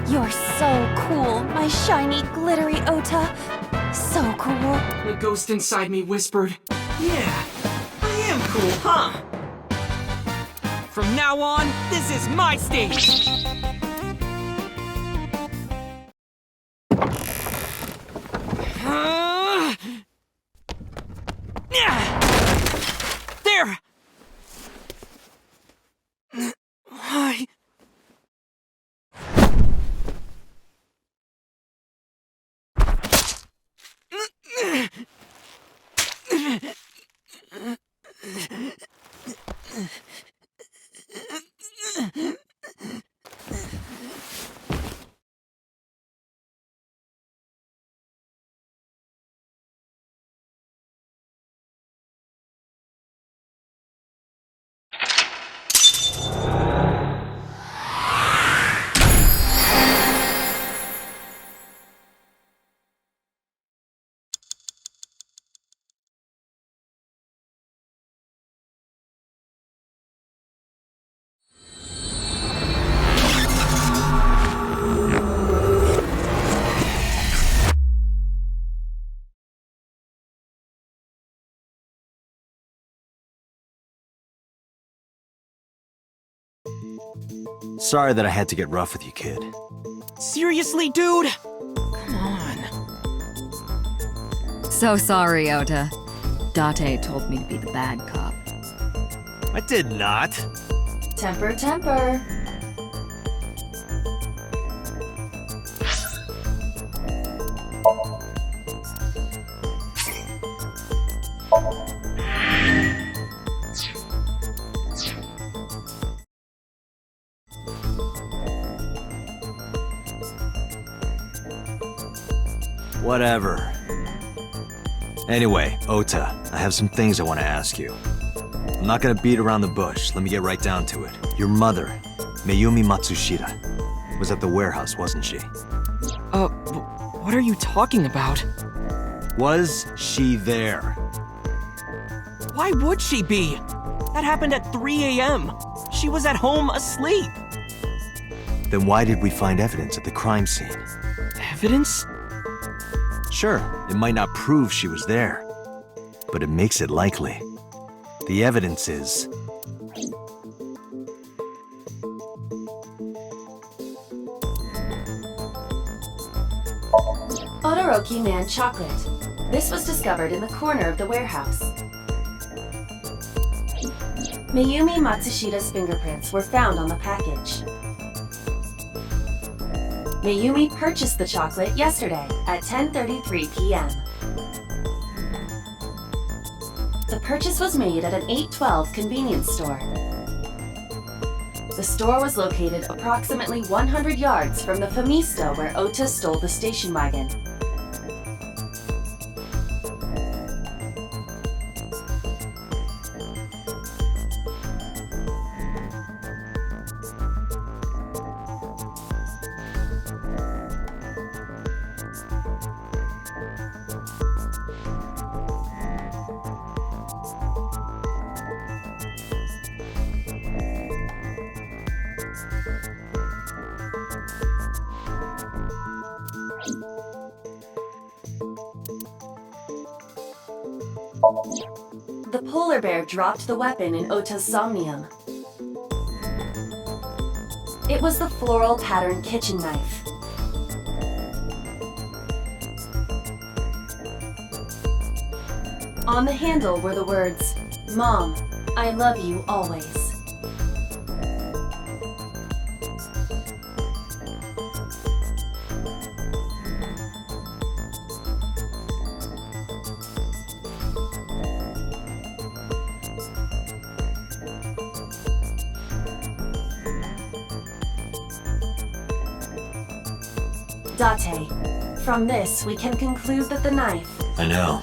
You're so cool, my shiny, glittery Ota. So cool. The ghost inside me whispered, "Yeah, I am cool, huh?" From now on, this is my stage! There! Why? Sorry that I had to get rough with you, kid. Seriously, dude? Come on. So sorry, Ota. Date told me to be the bad cop. I did not. Temper, temper. Whatever. Anyway, Ota, I have some things I want to ask you. I'm not gonna beat around the bush. Let me get right down to it. Your mother, Mayumi Matsushita, was at the warehouse, wasn't she? What are you talking about? Was she there? Why would she be? That happened at 3 a.m. She was at home asleep. Then why did we find evidence at the crime scene? Evidence? Sure, it might not prove she was there, but it makes it likely. The evidence is... Todoroki Man chocolate. This was discovered in the corner of the warehouse. Mayumi Matsushida's fingerprints were found on the package. Mayumi purchased the chocolate yesterday at 10:33 p.m. The purchase was made at an 812 convenience store. The store was located approximately 100 yards from the Famisto where Ota stole the station wagon. The polar bear dropped the weapon in Ota's Somnium. It was the floral pattern kitchen knife. On the handle were the words, "Mom, I love you always." Date. From this, we can conclude that the knife... I know.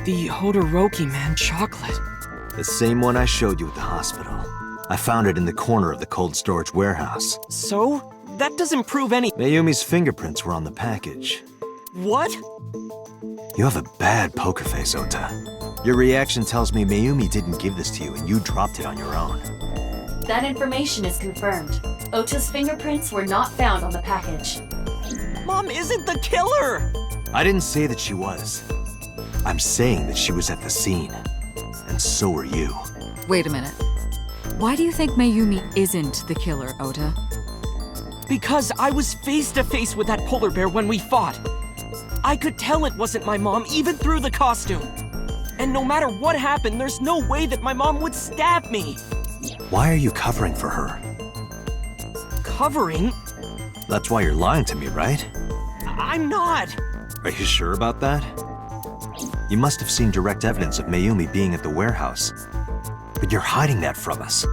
The Todoroki Man chocolate. The same one I showed you at the hospital. I found it in the corner of the cold storage warehouse. So? That doesn't prove any— Mayumi's fingerprints were on the package. What? You have a bad poker face, Ota. Your reaction tells me Mayumi didn't give this to you and you dropped it on your own. That information is confirmed. Ota's fingerprints were not found on the package. Mom isn't the killer! I didn't say that she was. I'm saying that she was at the scene. And so were you. Wait a minute. Why do you think Mayumi isn't the killer, Ota? Because I was face to face with that polar bear when we fought. I could tell it wasn't my mom even through the costume. And no matter what happened, there's no way that my mom would stab me. Why are you covering for her? Covering? That's why you're lying to me, right? I'm not. Are you sure about that? You must have seen direct evidence of Mayumi being at the warehouse. But you're hiding that from us.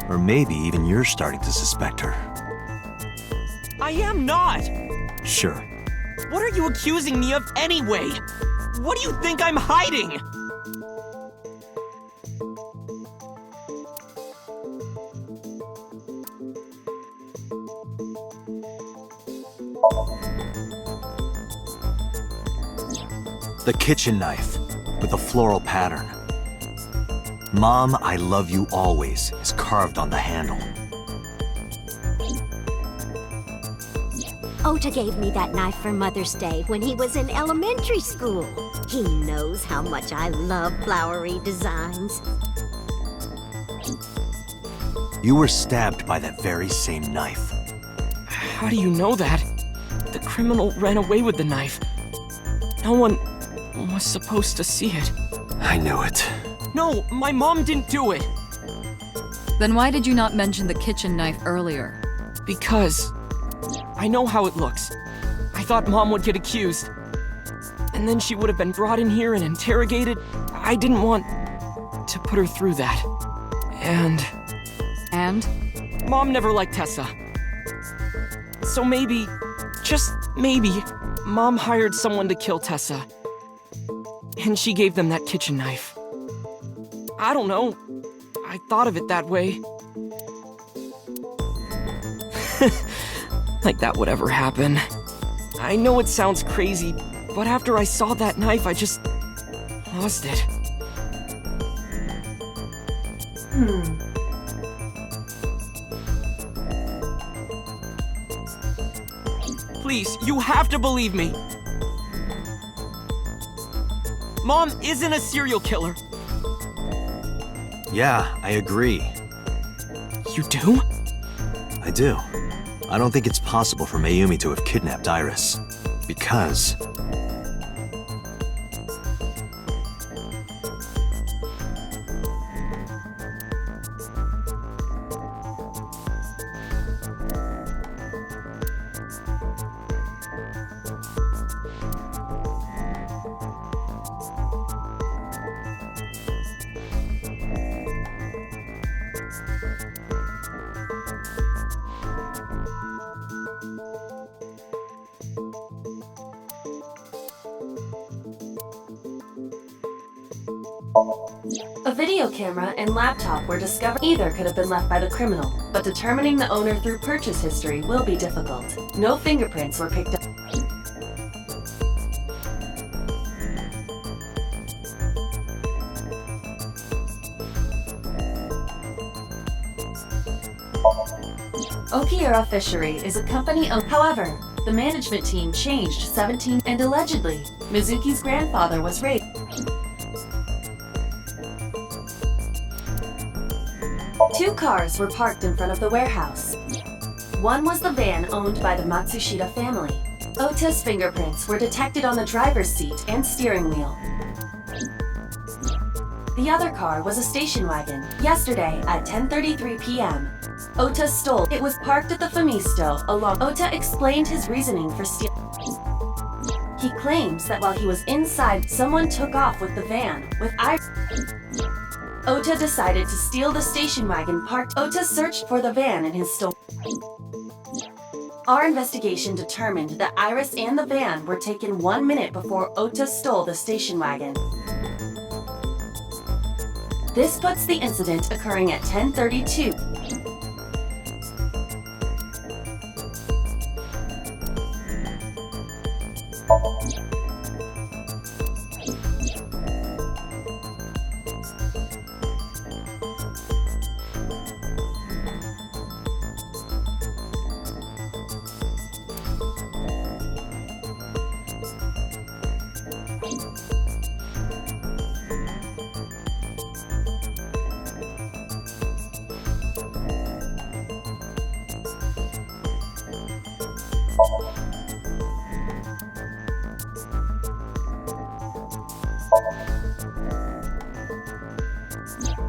Or maybe even you're starting to suspect her. I am not! Sure. What are you accusing me of anyway? What do you think I'm hiding? The kitchen knife with a floral pattern. Mom, I love you always is carved on the handle. Ota gave me that knife for Mother's Day when he was in elementary school. He knows how much I love flowery designs. You were stabbed by that very same knife. How do you know that? The criminal ran away with the knife. No one was supposed to see it. I knew it. No, my mom didn't do it. Then why did you not mention the kitchen knife earlier? Because I know how it looks. I thought Mom would get accused. And then she would have been brought in here and interrogated. I didn't want to put her through that. And Mom never liked Tessa. So maybe, just maybe, Mom hired someone to kill Tessa. And she gave them that kitchen knife. I don't know. I thought of it that way. Like that would ever happen. I know it sounds crazy, but after I saw that knife, I just lost it. Please, you have to believe me. Mom isn't a serial killer. Yeah, I agree. You do? I do. I don't think it's possible for Mayumi to have kidnapped Iris. Because... A video camera and laptop were discovered. Either could have been left by the criminal, but determining the owner through purchase history will be difficult. No fingerprints were picked up. Okiura Fishery is a company owned. However, the management team changed 17 and allegedly, Mizuki's grandfather was raped. Two cars were parked in front of the warehouse. One was the van owned by the Matsushita family. Ota's fingerprints were detected on the driver's seat and steering wheel. The other car was a station wagon. Yesterday at 10:33 p.m., Ota stole. It was parked at the Famisto along. Ota explained his reasoning for stealing. He claims that while he was inside, someone took off with the van with Iris. Ota decided to steal the station wagon parked. Ota searched for the van in his store. Our investigation determined that Iris and the van were taken 1 minute before Ota stole the station wagon. This puts the incident occurring at 10:32.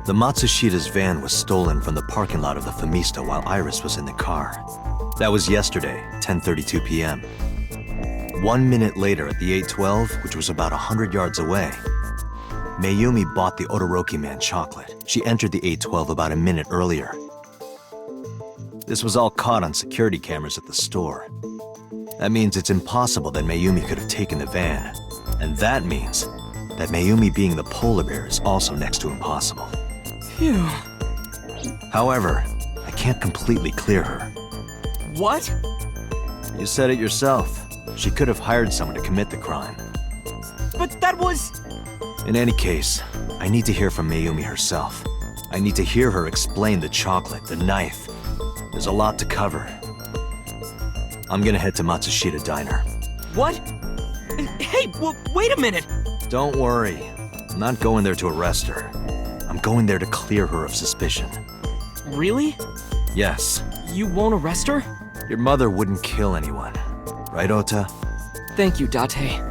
The Matsushita's van was stolen from the parking lot of the Famisto while Iris was in the car. That was yesterday, 10:32 p.m. 1 minute later at the 812, which was about 100 yards away, Mayumi bought the Odoroki Man chocolate. She entered the 812 about a minute earlier. This was all caught on security cameras at the store. That means it's impossible that Mayumi could have taken the van. And that means that Mayumi being the polar bear is also next to impossible. Phew. However, I can't completely clear her. What? You said it yourself. She could have hired someone to commit the crime. But that was... In any case, I need to hear from Mayumi herself. I need to hear her explain the chocolate, the knife. There's a lot to cover. I'm gonna head to Matsushita Diner. What? Hey, wait a minute! Don't worry. I'm not going there to arrest her. I'm going there to clear her of suspicion. Really? Yes. You won't arrest her? Your mother wouldn't kill anyone. Right, Ota? Thank you, Date.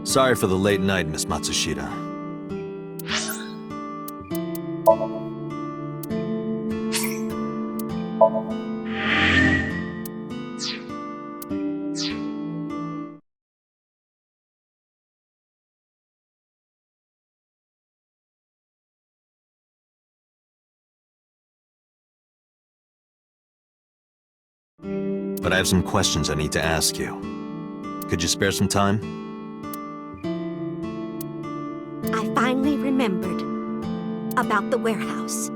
Sorry for the late night, Miss Matsushita. But I have some questions I need to ask you. Could you spare some time? I finally remembered about the warehouse.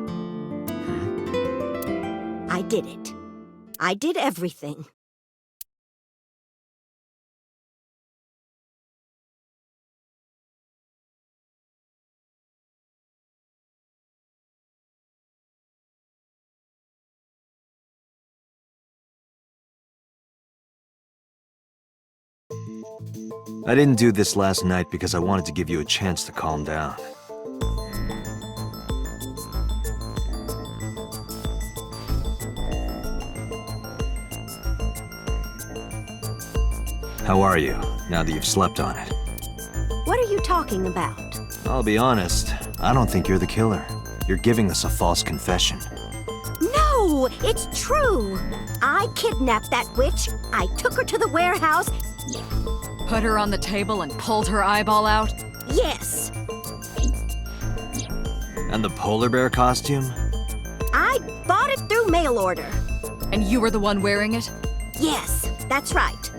I did it. I did everything. I didn't do this last night because I wanted to give you a chance to calm down. How are you, now that you've slept on it? What are you talking about? I'll be honest, I don't think you're the killer. You're giving us a false confession. No, it's true. I kidnapped that witch. I took her to the warehouse. Put her on the table and pulled her eyeball out? Yes. And the polar bear costume? I bought it through mail order. And you were the one wearing it? Yes, that's right.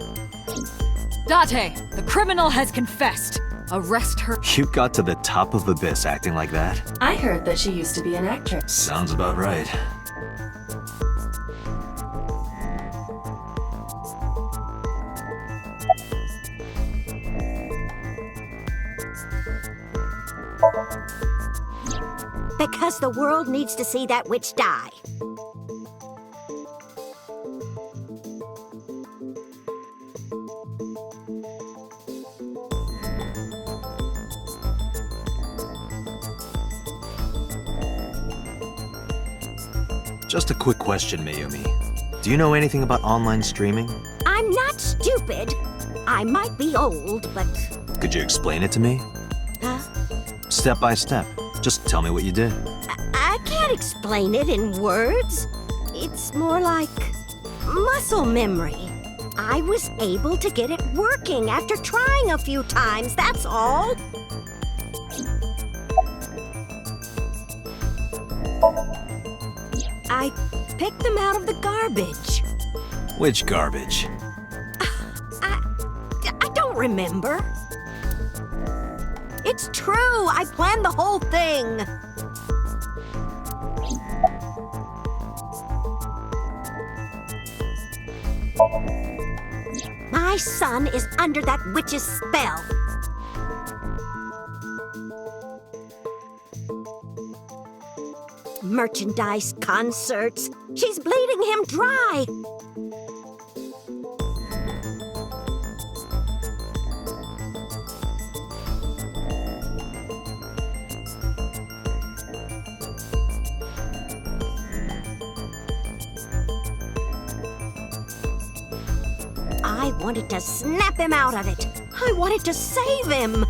Date, the criminal has confessed. Arrest her. You got to the top of Abyss acting like that? I heard that she used to be an actress. Sounds about right. Because the world needs to see that witch die. Just a quick question, Mayumi. Do you know anything about online streaming? I'm not stupid. I might be old, but... Could you explain it to me? Huh? Step by step. Just tell me what you did. I can't explain it in words. It's more like muscle memory. I was able to get it working after trying a few times, that's all. I picked them out of the garbage. Which garbage? I don't remember. It's true, I planned the whole thing. My son is under that witch's spell. Merchandise, concerts. She's bleeding him dry. I wanted to snap him out of it. I wanted to save him.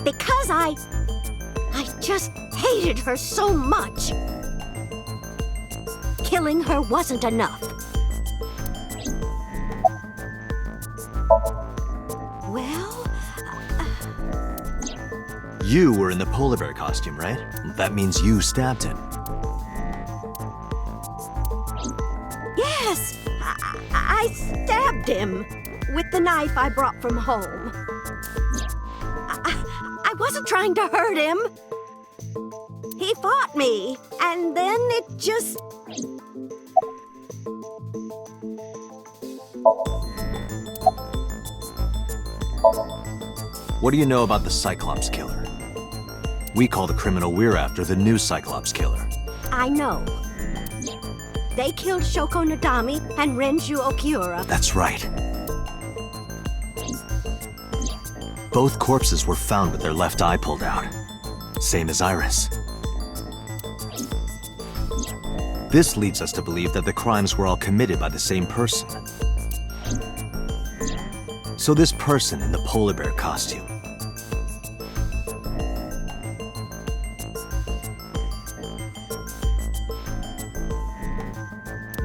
Because I just hated her so much. Killing her wasn't enough. Well, You were in the polar bear costume, right? That means you stabbed him. yes, I stabbed him with the knife I brought from home. I wasn't trying to hurt him. He fought me, and then it just... What do you know about the Cyclops killer? We call the criminal we're after the new Cyclops killer. I know. They killed Shoko Nadami and Renju Okiura. That's right. Both corpses were found with their left eye pulled out. Same as Iris. This leads us to believe that the crimes were all committed by the same person. So this person in the polar bear costume.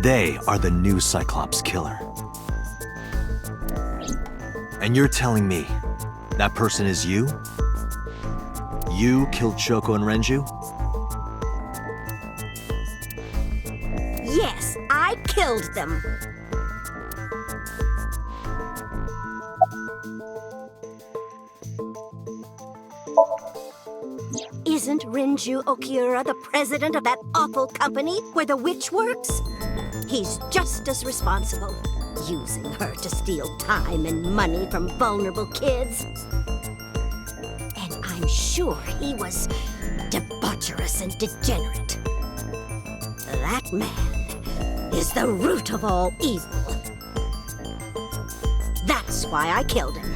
They are the new Cyclops killer. And you're telling me that person is you? You killed Shoko and Renju? Yes, I killed them. Isn't Renju Okiura the president of that awful company where the witch works? He's just as responsible, using her to steal time and money from vulnerable kids. And I'm sure he was debaucherous and degenerate. That man is the root of all evil. That's why I killed him.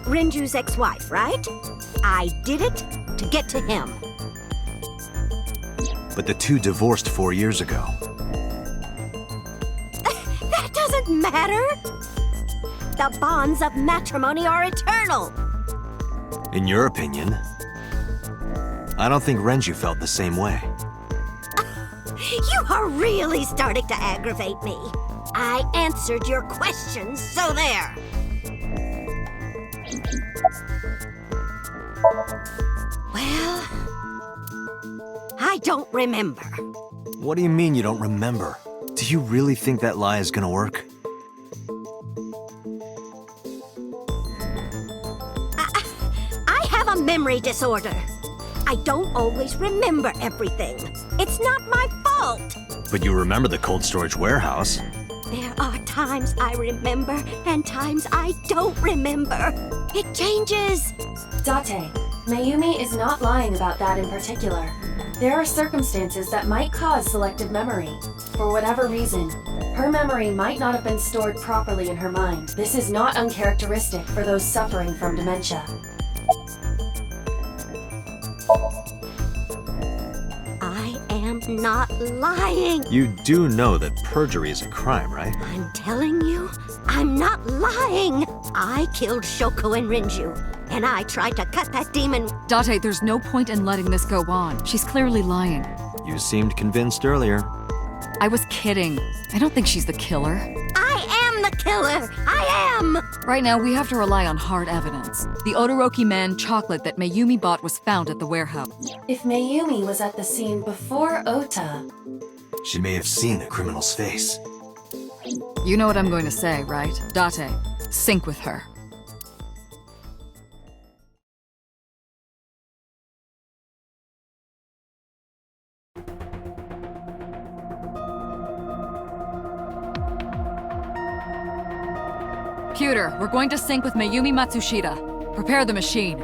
Renju's ex-wife, right? I did it to get to him. But the two divorced 4 years ago. That doesn't matter. The bonds of matrimony are eternal. In your opinion, I don't think Renju felt the same way. You are really starting to aggravate me. I answered your questions, so there. Well, I don't remember. What do you mean you don't remember? Do you really think that lie is gonna work? I have a memory disorder. I don't always remember everything. It's not my fault. But you remember the cold storage warehouse. There are times I remember and times I don't remember. It changes. Date, Mayumi is not lying about that in particular. There are circumstances that might cause selective memory. For whatever reason, her memory might not have been stored properly in her mind. This is not uncharacteristic for those suffering from dementia. I am not lying. You do know that perjury is a crime, right? I'm telling you, I'm not lying. I killed Shoko and Renju, and I tried to cut that demon. Date, there's no point in letting this go on. She's clearly lying. You seemed convinced earlier. I was kidding. I don't think she's the killer. I am the killer! I am! Right now, we have to rely on hard evidence. The Odoroki Man chocolate that Mayumi bought was found at the warehouse. If Mayumi was at the scene before Ota, She may have seen the criminal's face. You know what I'm going to say, right? Date, sync with her. Computer, we're going to sync with Mayumi Matsushita. Prepare the machine.